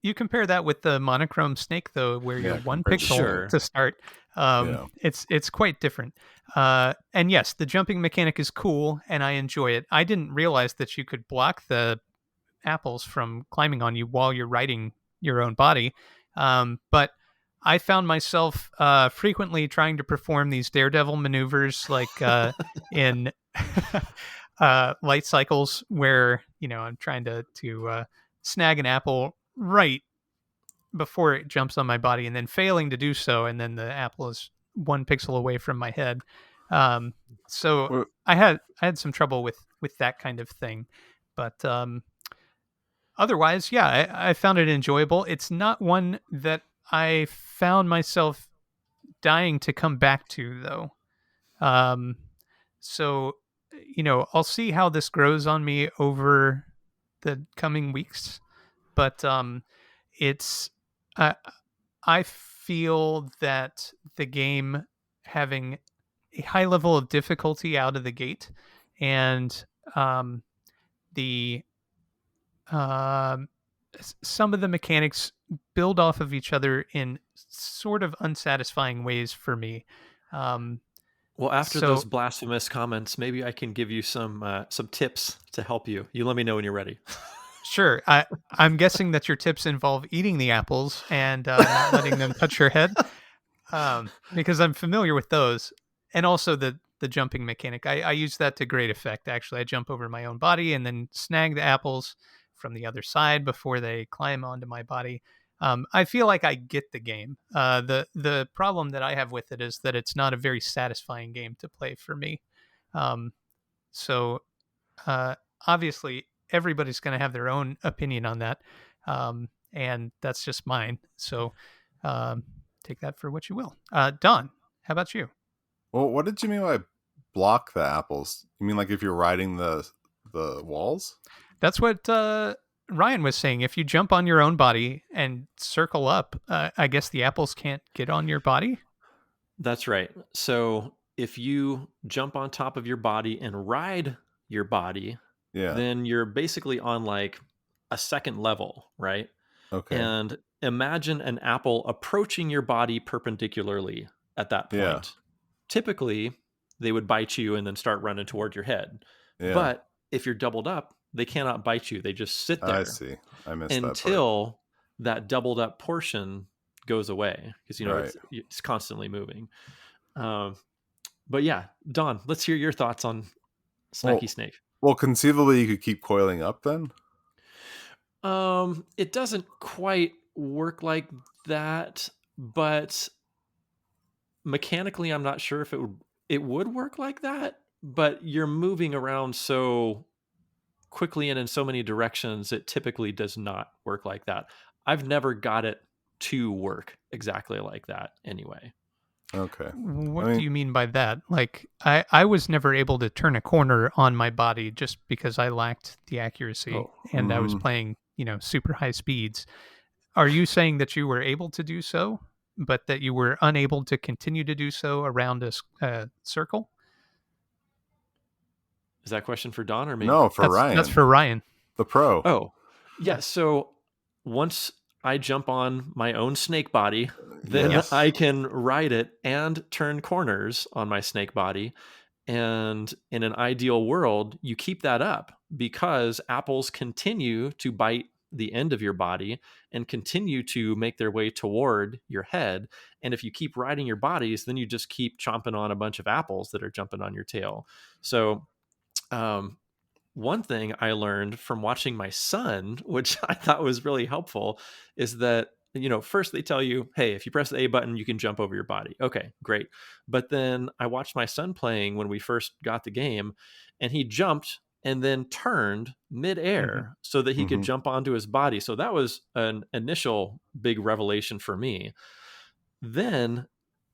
you compare that with the monochrome snake though, where you're Yeah, one compared to pixel Snake. sure. to start. Yeah. It's quite different. And yes, the jumping mechanic is cool, and I enjoy it. I didn't realize that you could block the apples from climbing on you while you're riding your own body. But I found myself frequently trying to perform these daredevil maneuvers, like in light cycles, where I'm trying to snag an apple right before it jumps on my body, and then failing to do so, and then the apple is 1 pixel away from my head. Um, so Well, I had some trouble with that kind of thing, but otherwise, yeah, I found it enjoyable. It's not one that I found myself dying to come back to, though. Um, so, I'll see how this grows on me over the coming weeks. But it's, I I feel that the game having a high level of difficulty out of the gate, and um, the some of the mechanics build off of each other in sort of unsatisfying ways for me. Um, Well, after those so blasphemous comments, maybe I can give you some tips to help you. You let me know when you're ready. sure, I'm guessing that your tips involve eating the apples and not letting them touch your head, because I'm familiar with those, and also the jumping mechanic. I use that to great effect. Actually, I jump over my own body and then snag the apples from the other side before they climb onto my body. I feel like I get the game. The problem that I have with it is that it's not a very satisfying game to play for me. Um, so uh, obviously, everybody's going to have their own opinion on that, and that's just mine. So um, take that for what you will. Don, how about you? well, what did you mean by block the apples? You mean like if you're riding the walls? That's what Ryan was saying. If you jump on your own body and circle up, I guess the apples can't get on your body. That's right. So if you jump on top of your body and ride your body, Yeah. then you're basically on like a second level, right? Okay. And imagine an apple approaching your body perpendicularly at that Yeah. point. Typically, they would bite you and then start running toward your head. Yeah. But if you're doubled up, they cannot bite you. They just sit I there see. I missed that part. until that doubled up portion goes away because Right. it's constantly moving. Um, but yeah, Don, let's hear your thoughts on Well, Snacky Snake. well, conceivably you could keep coiling up then. It doesn't quite work like that, but mechanically, I'm not sure if it would work like that. But you're moving around so quickly and in so many directions, it typically does not work like that. I've never got it to work exactly like that anyway. Okay. What I do mean, you mean by that? Like, I was never able to turn a corner on my body just because I lacked the accuracy oh, and I was playing, super high speeds. Are you saying that you were able to do so, but that you were unable to continue to do so around a circle? Is that a question for Don or me? no, for That's Ryan, for Ryan. the pro. Oh, yeah. Yeah. So once I jump on my own snake body, then Yes. I can ride it and turn corners on my snake body. And in an ideal world, you keep that up because apples continue to bite the end of your body and continue to make their way toward your head. And if you keep riding your bodies, then you just keep chomping on a bunch of apples that are jumping on your tail. So, um, one thing I learned from watching my son, which I thought was really helpful, is that, first they tell you, hey, if you press the A button, you can jump over your body. Okay, great. But then I watched my son playing when we first got the game, and he jumped and then turned Hmm. midair so that he could Hmm. jump onto his body. So that was an initial big revelation for me. Then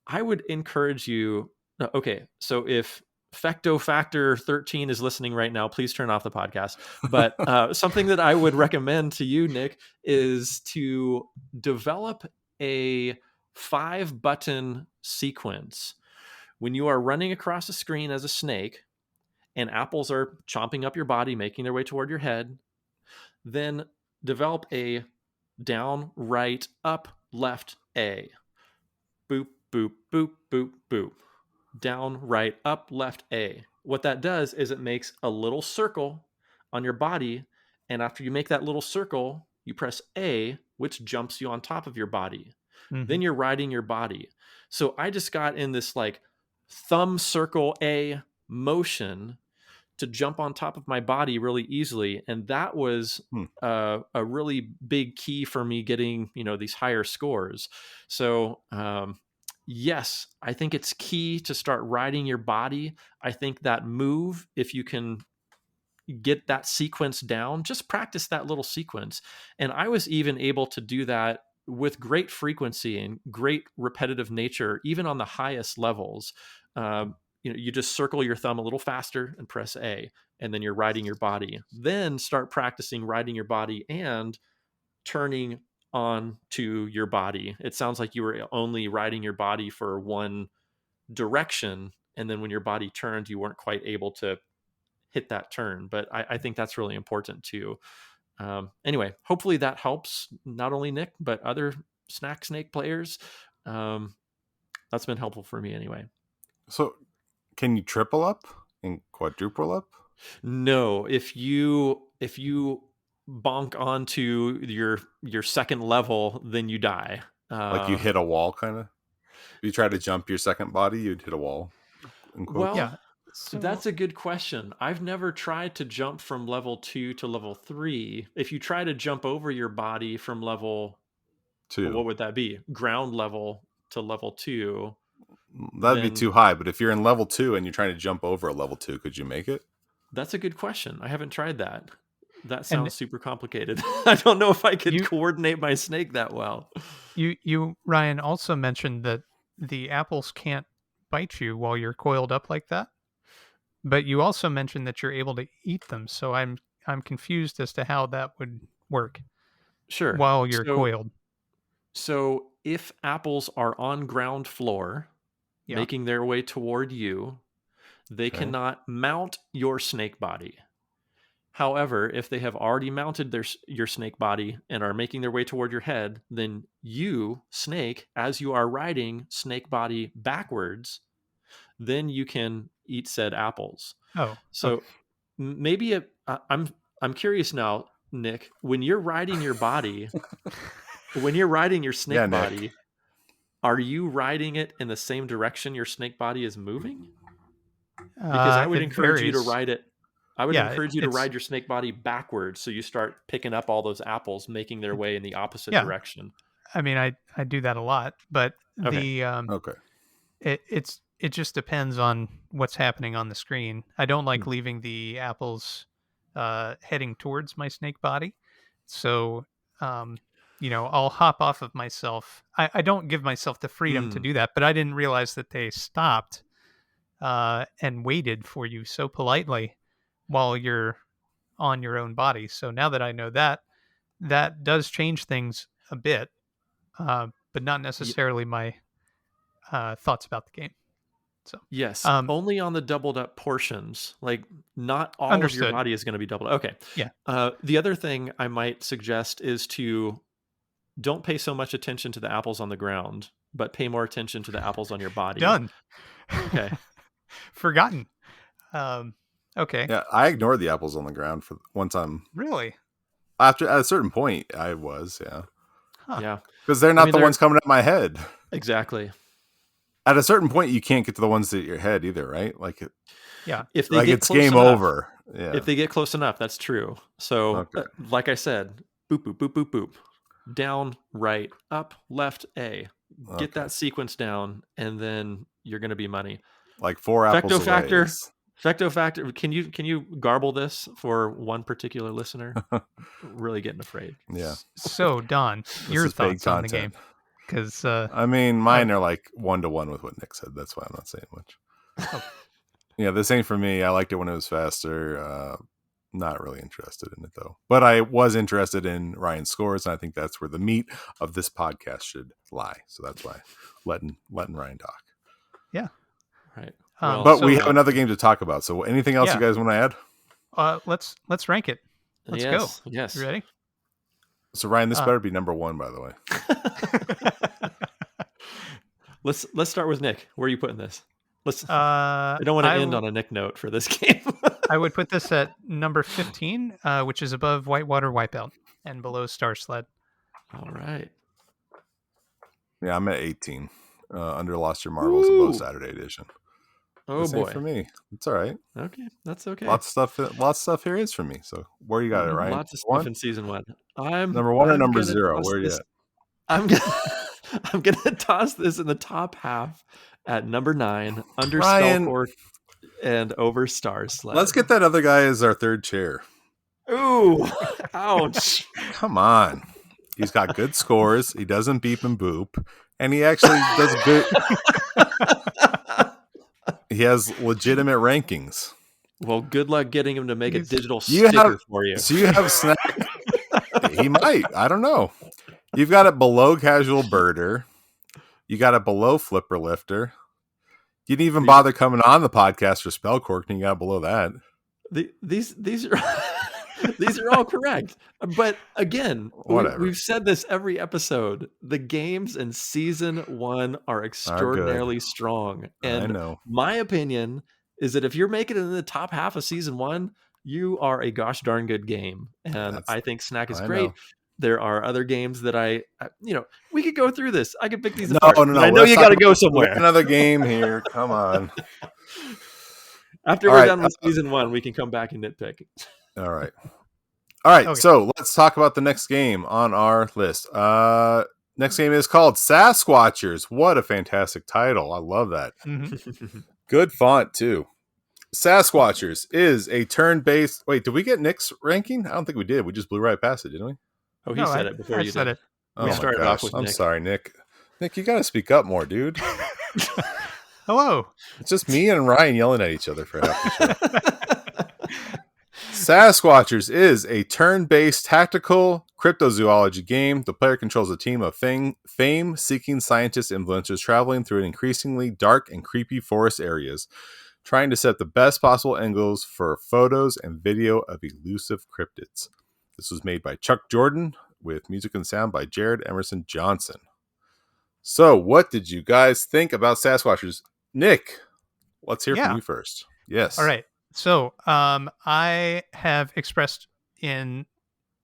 I would encourage you. Okay, so if Fecto Factor 13 is listening right now, please turn off the podcast. But something that I would recommend to you, Nick, is to develop a 5-button sequence. When you are running across a screen as a snake and apples are chomping up your body, making their way toward your head, then develop a down, right, up, left, A. Boop, boop, boop, boop, boop. Down, right, up, left, A. What that does is it makes a little circle on your body. And after you make that little circle, you press A, which jumps you on top of your body. Hmm. Then you're riding your body. So I just got in this like thumb circle A motion to jump on top of my body really easily. And that was Hmm. a really big key for me getting, these higher scores. So, yes, I think it's key to start riding your body. I think that move, if you can get that sequence down, just practice that little sequence. And I was even able to do that with great frequency and great repetitive nature, even on the highest levels. You just circle your thumb a little faster and press A, and then you're riding your body. Then start practicing riding your body and turning on to your body. It sounds like you were only riding your body for one direction. And then when your body turned, you weren't quite able to hit that turn. But I think that's really important too. Anyway, hopefully that helps not only Nick, but other Snack Snake players. Um, that's been helpful for me anyway. So, can you triple up and quadruple up? No, if you bonk onto your second level, then you die. Like you hit a wall, kind of. If you try to jump your second body, you'd hit a wall. In quotes. Well, Yeah. So that's a good question. I've never tried to jump from level 2 to level 3. If you try to jump over your body from level, well, Two. what would that be? Ground level to level 2, That'd be then too high. But if you're in level 2 and you're trying to jump over a level 2, could you make it? that's a good question. I haven't tried that. That and sounds super complicated. I don't know if I could you coordinate my snake that well. you Ryan also mentioned that the apples can't bite you while you're coiled up like that. But you also mentioned that you're able to eat them, so I'm confused as to how that would work Sure. while you're So coiled. so if apples are on ground floor Yeah. making their way toward you, they Okay. cannot mount your snake body. However, if they have already mounted your snake body and are making their way toward your head, then you, snake, as you are riding snake body backwards, then you can eat said apples. Oh, okay. So maybe I'm curious now, Nick, when you're riding your Yeah, snake Nick. body, are you riding it in the same direction your snake body is moving? Because I would It encourage you to varies. ride it. I would Yeah, encourage you to it's ride your snake body backwards so you start picking up all those apples making their way in the opposite yeah. direction. I mean, I do that a lot, but Okay. the Okay. it just depends on what's happening on the screen. I don't like Hmm. leaving the apples heading towards my snake body. So, um I'll hop off of myself. I don't give myself the freedom to do that, but I didn't realize that they stopped and waited for you so politely while you're on your own body. So now that I know that, that does change things a bit, but not Y- necessarily my thoughts about the game. So, yes, only on the doubled up portions. Like, not all of your understood. body is going to be doubled. Okay. Yeah. The other thing I might suggest is to don't pay so much attention to the apples on the ground, but pay more attention to the apples on your body. Done. Okay. Forgotten. Okay. Yeah, I ignored the apples on the ground for one time. Really? At a certain point, I was, yeah. Huh. Yeah. Because they're not the ones coming at my head. Exactly. At a certain point, you can't get to the ones at your head either, right? Like, yeah. If they get it's close game enough, over. Yeah. If they get close enough, that's true. So, like I said, boop, boop, boop, boop, boop. Down, right, up, left, A. Get that sequence down, and then you're going to be money. Like 4 apples away. Fecto factor. Can you garble this for one particular listener? Really getting afraid. Yeah. So, Don, your thoughts on the game? Because I mean, mine are like 1-to-1 with what Nick said. That's why I'm not saying much. Oh. Yeah, this ain't for me. I liked it when it was faster. Not really interested in it though. But I was interested in Ryan's scores, and I think that's where the meat of this podcast should lie. So that's why letting Ryan talk. Yeah. Right. But we have another game to talk about. So anything else you guys want to add? Let's rank it. Let's go. Yes. You ready? So Ryan, this better be number 1, by the way. Let's start with Nick. Where are you putting this? I don't want to end on a Nick note for this game. I would put this at number 15, which is above Whitewater Wipeout and below Star Sled. All right. Yeah, I'm at 18. Under Lost Your Marbles above Saturday Edition. Oh this boy, ain't for me. It's all right. Okay, that's okay. Lots of stuff here is for me. So where you got it, Ryan? Lots of stuff in season 1. Number 1 or number 0? Where are you at? I'm gonna toss this in the top half at number 9, under Skullcork and over Star Sled. Let's get that other guy as our third chair. Ooh, ouch! Come on, he's got good scores. He doesn't beep and boop, and he actually does good. He has legitimate rankings. Well, good luck getting him to make a digital sticker for you. So you have Snak. He might. I don't know. You've got it below Casual Birder. You got it below Flipper Lifter. You didn't even bother coming on the podcast for Spellcork, and you got below that. These are these are all correct. But again, we've said this every episode. The games in season 1 are extraordinarily strong. And I know. My opinion is that if you're making it in the top half of season 1, you are a gosh darn good game. And I think Snak is great. There are other games that we could go through this. I could pick these apart. No. I know you got to go somewhere. Another game here. Come on. After we're done with season 1, we can come back and nitpick. All right. Okay. So let's talk about the next game on our list. Next game is called Sasquatchers. What a fantastic title. I love that. Mm-hmm. Good font, too. Sasquatchers is a turn-based... Wait, did we get Nick's ranking? I don't think we did. We just blew right past it, didn't we? Oh, he said it before you said it. We started off with Nick. I'm sorry, Nick. Nick, you got to speak up more, dude. Hello. It's just me and Ryan yelling at each other for half the show. Sasquatchers is a turn-based tactical cryptozoology game. The player controls a team of fame-seeking scientist influencers traveling through an increasingly dark and creepy forest areas, trying to set the best possible angles for photos and video of elusive cryptids. This was made by Chuck Jordan with music and sound by Jared Emerson Johnson. So, what did you guys think about Sasquatchers? Nick, let's hear from you first. Yes. All right. So, I have expressed in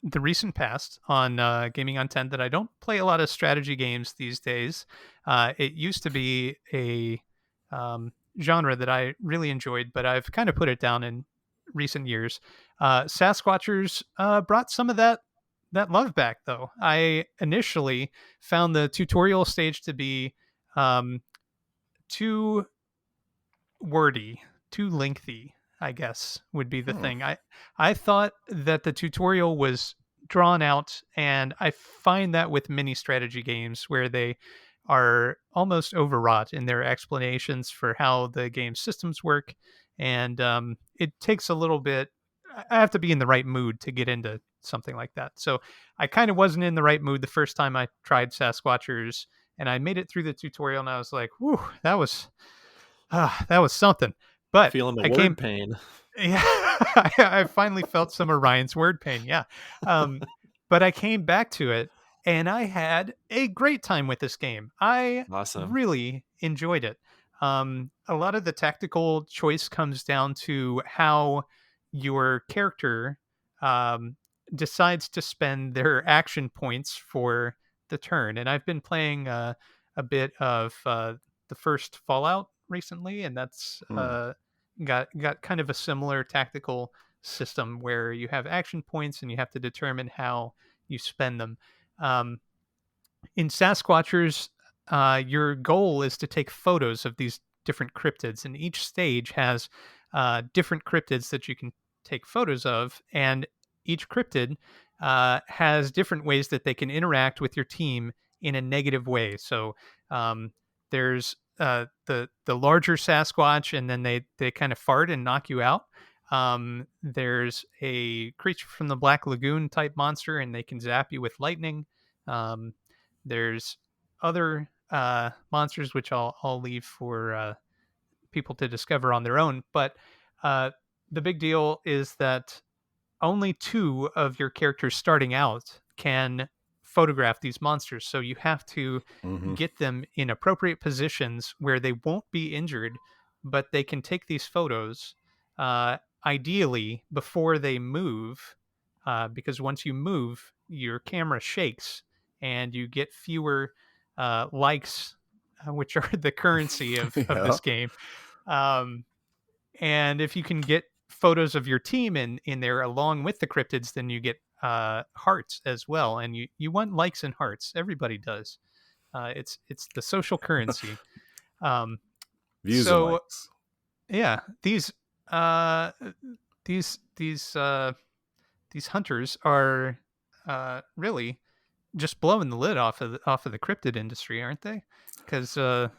the recent past on Gaming on 10 that I don't play a lot of strategy games these days. It used to be a genre that I really enjoyed, but I've kind of put it down in recent years. Sasquatchers brought some of that love back, though. I initially found the tutorial stage to be too wordy, too lengthy, I guess would be the thing. I thought that the tutorial was drawn out, and I find that with many strategy games where they are almost overwrought in their explanations for how the game systems work, and it takes a little bit. I have to be in the right mood to get into something like that. So I kind of wasn't in the right mood the first time I tried Sasquatchers, and I made it through the tutorial, and I was like, "Whew, that was something." But Feeling the I word came pain. yeah, I finally felt some Orion's word pain. Yeah. Um, but I came back to it and I had a great time with this game. I Awesome. really enjoyed it. A lot of the tactical choice comes down to how your character um, decides to spend their action points for the turn. And I've been playing a bit of the first Fallout recently, and that's Mm. got kind of a similar tactical system where you have action points and you have to determine how you spend them. Um, in Sasquatchers, your goal is to take photos of these different cryptids, and each stage has different cryptids that you can take photos of, and each cryptid has different ways that they can interact with your team in a negative way. So um, there's the larger Sasquatch, and then they kind of fart and knock you out. There's a creature from the Black Lagoon type monster, and they can zap you with lightning. Um, there's other monsters which I'll leave for people to discover on their own. But uh, the big deal is that only two of your characters starting out can photograph these monsters. So you have to Hmm. get them in appropriate positions where they won't be injured, but they can take these photos, ideally before they move, because once you move, your camera shakes and you get fewer likes, which are the currency of Yeah. this game. Um, and if you can get photos of your team in there along with the cryptids, then you get hearts as well. And you want likes and hearts. Everybody does. It's the social currency. Um, Views and so likes. yeah, uh, these these uh, these hunters are really just blowing the lid off of the cryptid industry, aren't they? Because They're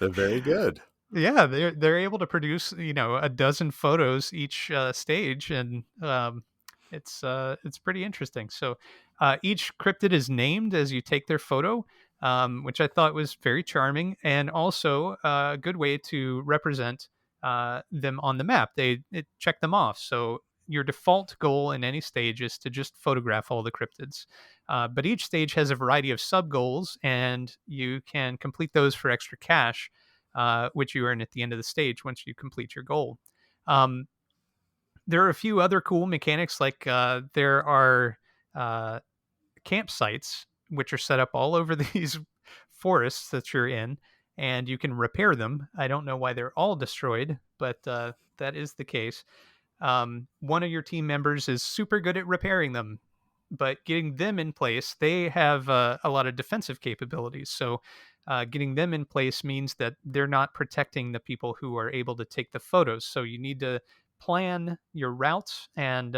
very good. yeah, they're able to produce, a dozen photos each stage, and it's pretty interesting. So each cryptid is named as you take their photo, which I thought was very charming, and also a good way to represent them on the map. It check them off. So your default goal in any stage is to just photograph all the cryptids. But each stage has a variety of sub goals, and you can complete those for extra cash, which you earn at the end of the stage once you complete your goal. Um, there are a few other cool mechanics, like there are uh, campsites which are set up all over these forests that you're in, and you can repair them. I don't know why they're all destroyed, but that is the case. One of your team members is super good at repairing them, but getting them in place, they have a lot of defensive capabilities. So getting them in place means that they're not protecting the people who are able to take the photos. So you need to plan your routes and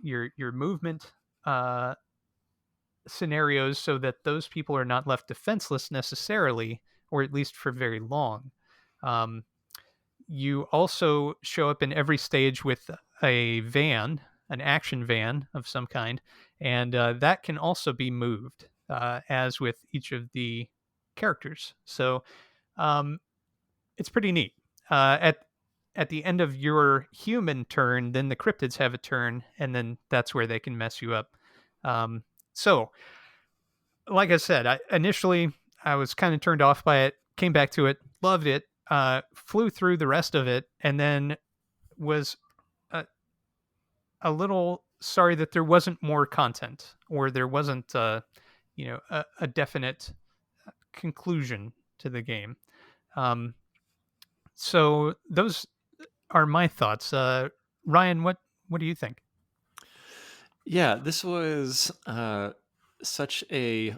your movement uh, scenarios so that those people are not left defenseless necessarily, or at least for very long. Um, you also show up in every stage with a van, an action van of some kind, and that can also be moved, as with each of the characters. So um, it's pretty neat. At the end of your human turn, then the cryptids have a turn, and then that's where they can mess you up. So, like I said, initially I was kind of turned off by it. Came back to it, loved it, flew through the rest of it, and then was a, a little sorry that there wasn't more content, or there wasn't a definite conclusion to the game. Um, so those are my thoughts. Ryan, what do you think? Yeah, this was such a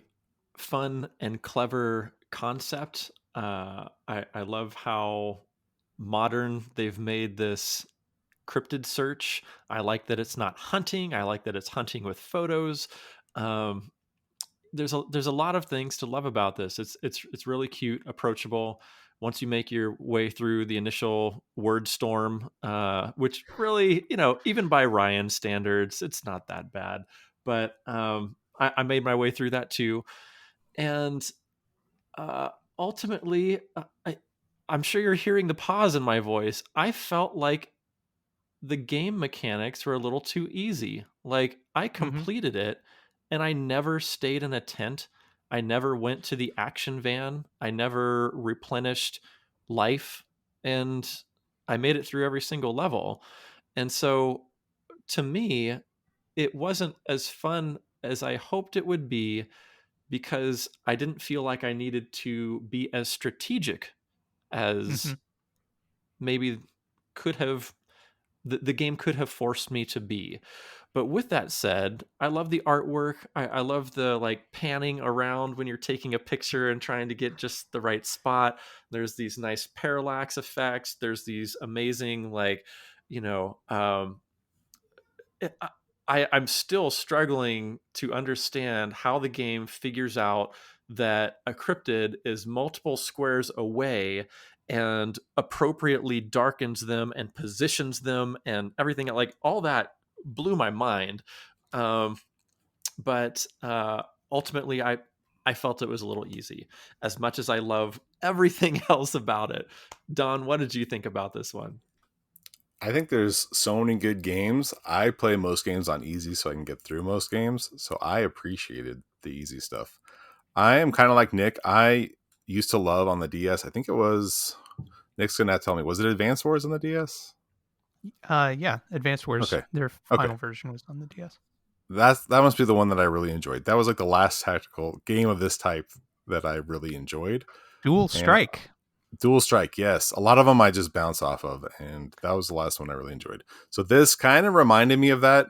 fun and clever concept. I love how modern they've made this cryptid search. I like that it's not hunting. I like that it's hunting with photos. Um, there's a lot of things to love about this. It's really cute, approachable. Once you make your way through the initial word storm, which really, even by Ryan standards, it's not that bad. But I made my way through that too, and ultimately, I'm sure you're hearing the pause in my voice. I felt like the game mechanics were a little too easy. Like, I completed it and I never stayed in a tent. I never went to the action van. I never replenished life, and I made it through every single level. And so to me, it wasn't as fun as I hoped it would be, because I didn't feel like I needed to be as strategic as maybe could have the game could have forced me to be. But with that said, I love the artwork. I love the like panning around when you're taking a picture and trying to get just the right spot. There's these nice parallax effects. There's these amazing you know um, it- I'm still struggling to understand how the game figures out that a cryptid is multiple squares away and appropriately darkens them and positions them and everything. Like, all that blew my mind. Um, but ultimately, I felt it was a little easy, as much as I love everything else about it. Don, what did you think about this one? I think there's so many good games. I play most games on easy so I can get through most games. So I appreciated the easy stuff. I am kind of like Nick. I used to love on the DS. I think it was Nick's gonna tell me. Was it Advance Wars on the DS? Yeah, Advance Wars, Okay. their Okay. final version was on the DS. That must be the one that I really enjoyed. That was like the last tactical game of this type that I really enjoyed. Dual And Strike. Dual Strike, yes. A lot of them I just bounce off of, and that was the last one I really enjoyed. So this kind of reminded me of that,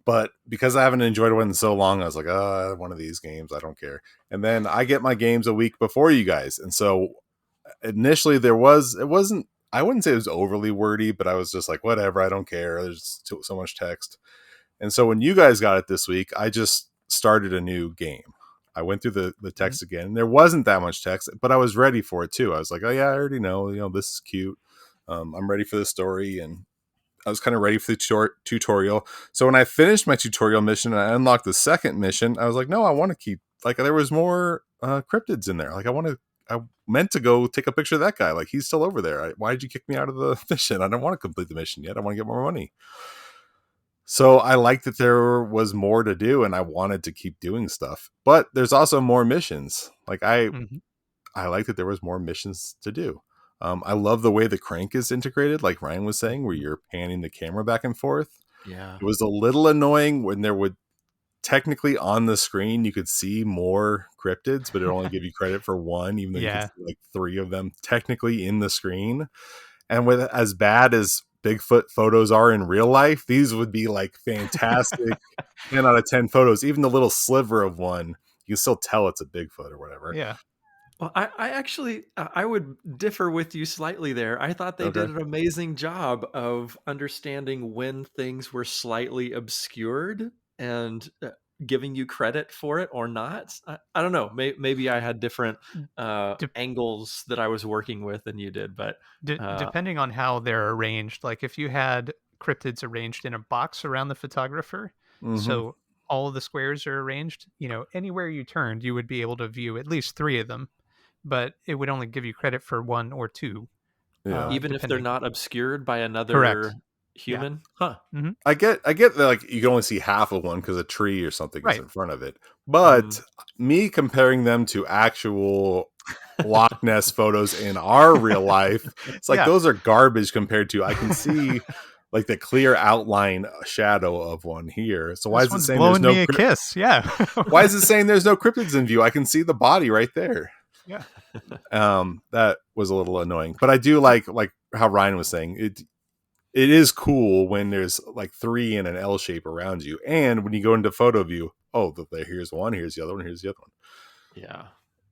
but because I haven't enjoyed one in so long, I was like, oh, one of these games, I don't care. And then I get my games a week before you guys. And so initially it wasn't, I wouldn't say it was overly wordy, but I was just like, whatever, I don't care. There's so much text. And so when you guys got it this week, I just started a new game. I went through the text again, and there wasn't that much text, but I was ready for it too. I was like, oh yeah, I already know, this is cute. I'm ready for the story, and I was kind of ready for the tutorial. So when I finished my tutorial mission and I unlocked the second mission, I was like, no, I want to keep, like, there was more cryptids in there. Like, I meant to go take a picture of that guy. Like, he's still over there. Why did you kick me out of the mission? I don't want to complete the mission yet. I want to get more money. So I liked that there was more to do, and I wanted to keep doing stuff. But there's also more missions. Like, I like that there was more missions to do. I love the way the crank is integrated, like Ryan was saying, where you're panning the camera back and forth. Yeah. It was a little annoying when there would technically on the screen you could see more cryptids, but it only give you credit for one, even though you could Yeah. see like 3 of them technically in the screen. And with as bad as Bigfoot photos are in real life, these would be like fantastic 10 out of 10 photos. Even the little sliver of one, you can still tell it's a Bigfoot or whatever. Yeah. Well, I actually I would differ with you slightly there. I thought they did Okay. an amazing job of understanding when things were slightly obscured and giving you credit for it or not. I don't know. Maybe I had different De- angles that I was working with than you did, but depending on how they're arranged, like if you had cryptids arranged in a box around the photographer, Mm-hmm. so all of the squares are arranged, anywhere you turned, you would be able to view at least 3 of them, but it would only give you credit for 1 or 2, Yeah. even if they're depending. not obscured by another Correct. Yeah. human, huh? Hmm. I get that, like, you can only see half of one because a tree or something is Right. in front of it. Mm. But me comparing them to actual Loch Ness photos in our real life, it's like Yeah. those are garbage compared to I can see like the clear outline shadow of one here. So why This is it one's saying there's blowing no me a kiss. Yeah. why is it saying there's no cryptids in view? I can see the body right there. Yeah. That was a little annoying. But I do like how Ryan was saying it is cool when there's like 3 in an L shape around you. And when you go into photo view, oh, here's one, here's the other one, here's the other one. Yeah.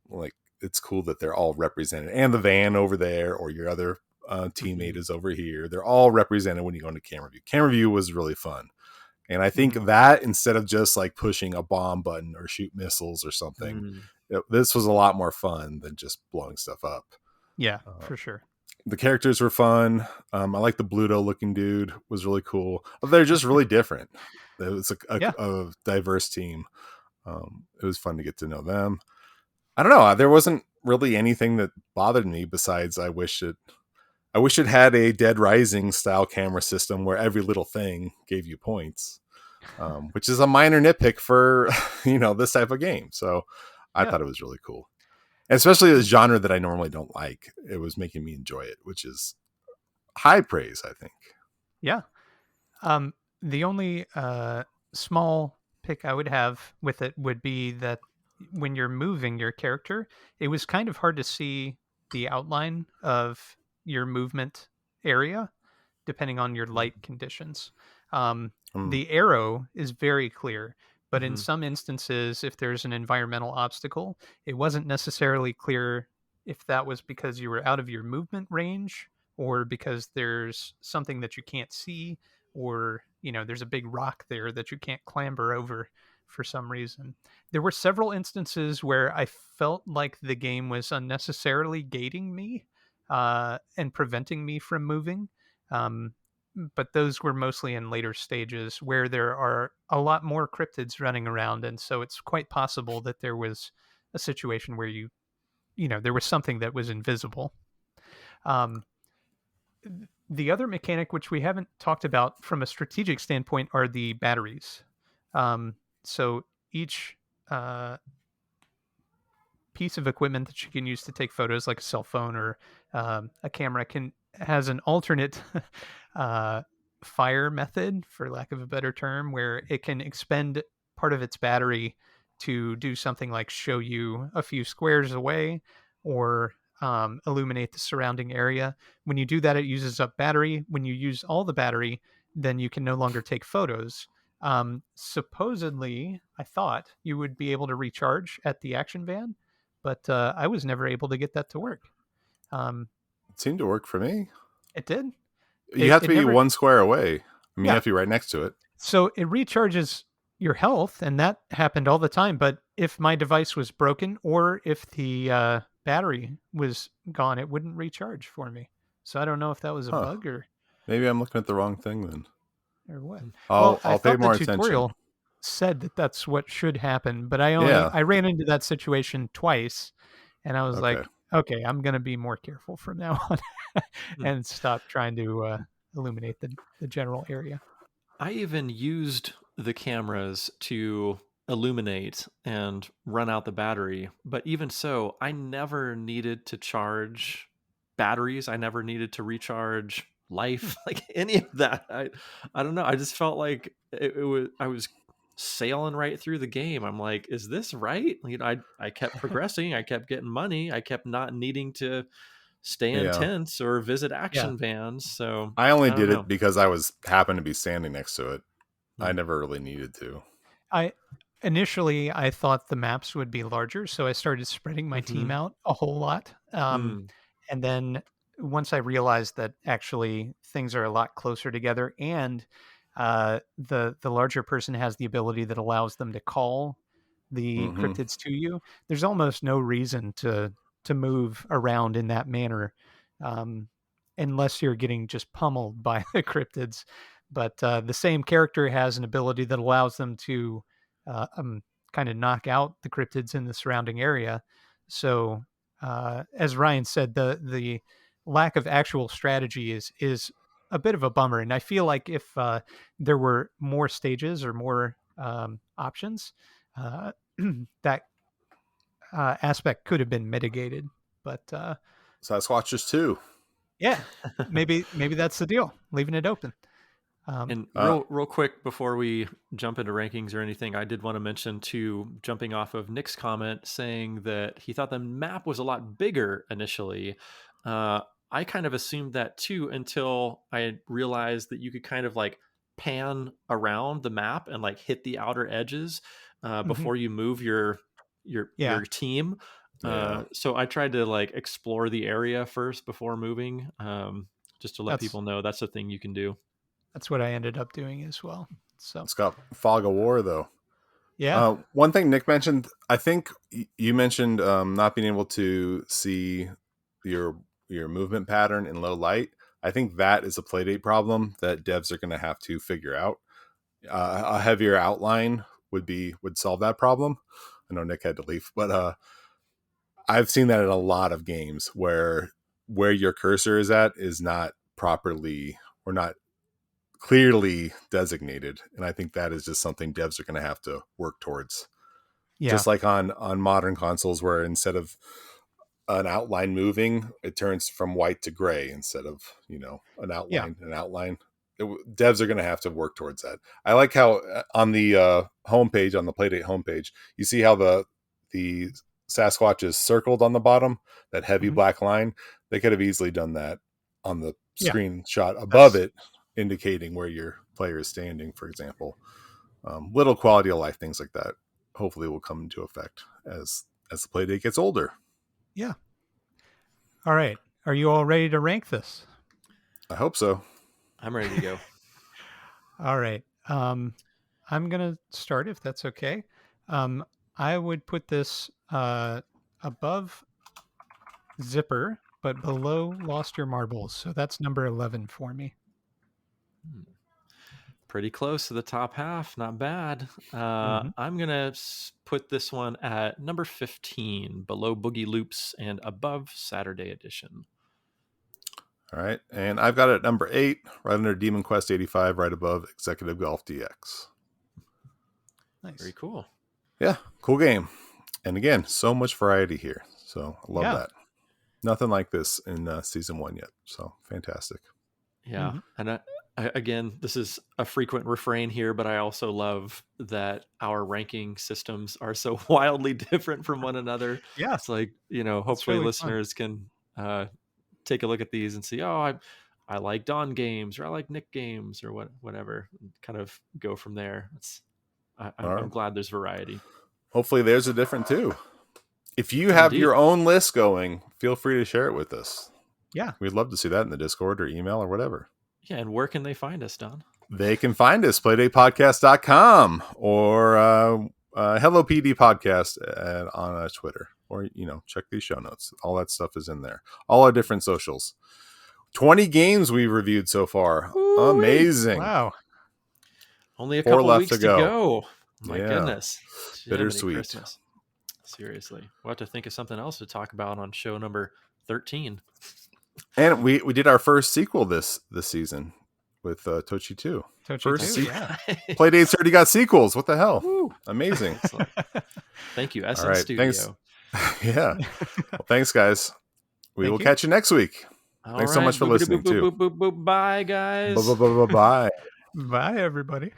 Like, it's cool that they're all represented. And the van over there, or your other teammate is over here. They're all represented when you go into camera view. Camera view was really fun. And I think that instead of just like pushing a bomb button or shoot missiles or something, this was a lot more fun than just blowing stuff up. Yeah, for sure. The characters were fun. I like the Bluto looking dude, was really cool. They're just really different. It was a diverse team. It was fun to get to know them. I don't know. There wasn't really anything that bothered me besides I wish it had a Dead Rising style camera system where every little thing gave you points, which is a minor nitpick for this type of game. So I thought it was really cool. And especially the genre that I normally don't like. It was making me enjoy it, which is high praise, I think. Yeah. The only small pick I would have with it would be that when you're moving your character, it was kind of hard to see the outline of your movement area depending on your light conditions. The arrow is very clear, but in some instances, if there's an environmental obstacle, it wasn't necessarily clear if that was because you were out of your movement range or because there's something that you can't see, or there's a big rock there that you can't clamber over for some reason. There were several instances where I felt like the game was unnecessarily gating me and preventing me from moving. But those were mostly in later stages where there are a lot more cryptids running around, and so it's quite possible that there was a situation where there was something that was invisible. The other mechanic, which we haven't talked about from a strategic standpoint, are the batteries. So each piece of equipment that you can use to take photos, like a cell phone or a camera, has an alternate fire method, for lack of a better term, where it can expend part of its battery to do something like show you a few squares away or illuminate the surrounding area. When you do that, it uses up battery. When you use all the battery, then you can no longer take photos. Supposedly, I thought you would be able to recharge at the action van, but I was never able to get that to work. It seemed to work for me. It did. You have to be one square away. I mean, you have to be right next to it. So it recharges your health, and that happened all the time. But if my device was broken or if the battery was gone, it wouldn't recharge for me. So I don't know if that was a bug or... Maybe I'm looking at the wrong thing then. Or what? I'll pay more the tutorial attention. Said that that's what should happen, but I ran into that situation twice, and I was like, okay, I'm going to be more careful from now on and stop trying to illuminate the general area. I even used the cameras to illuminate and run out the battery, but even so, I never needed to charge batteries. I never needed to recharge life, like any of that. I don't know. I just felt like I was sailing right through the game. I'm like, is this right? I kept progressing. I kept getting money. I kept not needing to stay in tents or visit action vans. So I only did it because I happened to be standing next to it. I never really needed to. Initially I thought the maps would be larger, so I started spreading my team out a whole lot. And then once I realized that actually things are a lot closer together, and the larger person has the ability that allows them to call the cryptids to you, there's almost no reason to move around in that manner, unless you're getting just pummeled by the cryptids. But the same character has an ability that allows them to kind of knock out the cryptids in the surrounding area. So as Ryan said, the lack of actual strategy is a bit of a bummer. And I feel like if there were more stages or more options, that aspect could have been mitigated. But Sasquatchers too. Yeah, maybe that's the deal, leaving it open. And real quick before we jump into rankings or anything, I did want to mention too, jumping off of Nick's comment saying that he thought the map was a lot bigger initially. I kind of assumed that too until I realized that you could kind of like pan around the map and like hit the outer edges before you move your team. Yeah. So I tried to like explore the area first before moving, just to let people know that's a thing you can do. That's what I ended up doing as well. So It's got Fog of War though. yeah. One thing Nick mentioned, I think you mentioned not being able to see your movement pattern in low light. I think that is a Playdate problem that devs are going to have to figure out. A heavier outline would solve that problem. I know Nick had to leave, but I've seen that in a lot of games where your cursor is at is not properly or not clearly designated, and I think that is just something devs are going to have to work towards. Yeah. Just like on modern consoles, where instead of an outline moving, it turns from white to gray instead of an outline. Devs are going to have to work towards that. I like how on the homepage, on the Playdate homepage, you see how the Sasquatch is circled on the bottom, that heavy black line. They could have easily done that on the screenshot above it, indicating where your player is standing, for example. Little quality of life things like that hopefully will come into effect as the Playdate gets older. Yeah. All right. Are you all ready to rank this? I hope so. I'm ready to go. All right. I'm going to start if that's okay. I would put this above Zipper, but below Lost Your Marbles. So that's number 11 for me. Pretty close to the top half. Not bad. I'm going to put this one at number 15, below Boogie Loops and above Saturday Edition. All right. And I've got it at number 8, right under Demon Quest 85, right above Executive Golf DX. Nice. Very cool. Yeah, cool game. And again, so much variety here. So I love that. Nothing like this in season 1 yet. So fantastic. Yeah. And again, this is a frequent refrain here, but I also love that our ranking systems are so wildly different from one another. Yeah. It's like, hopefully really listeners can take a look at these and see, I like Don games, or I like Nick games, or whatever, and kind of go from there. I'm glad there's variety. Hopefully there's a different too. If you have your own list going, feel free to share it with us. Yeah. We'd love to see that in the Discord or email or whatever. Yeah, and where can they find us, Don? They can find us, playdatepodcast.com or Hello PD Podcast on Twitter. Or, check these show notes. All that stuff is in there. All our different socials. 20 games we've reviewed so far. Ooh, amazing. Wow. Only a couple weeks to go. My goodness. Bittersweet. Christmas. Seriously. We'll have to think of something else to talk about on show number 13. And we did our first sequel this season with Tochi 2. First sequel. Playdate's already got sequels. What the hell? Woo. Amazing. Thank you, SN Studio. Thanks. Yeah. Well, thanks, guys. We will catch you next week. Thanks so much for listening, too. Bye, guys. Bye. Bye, everybody.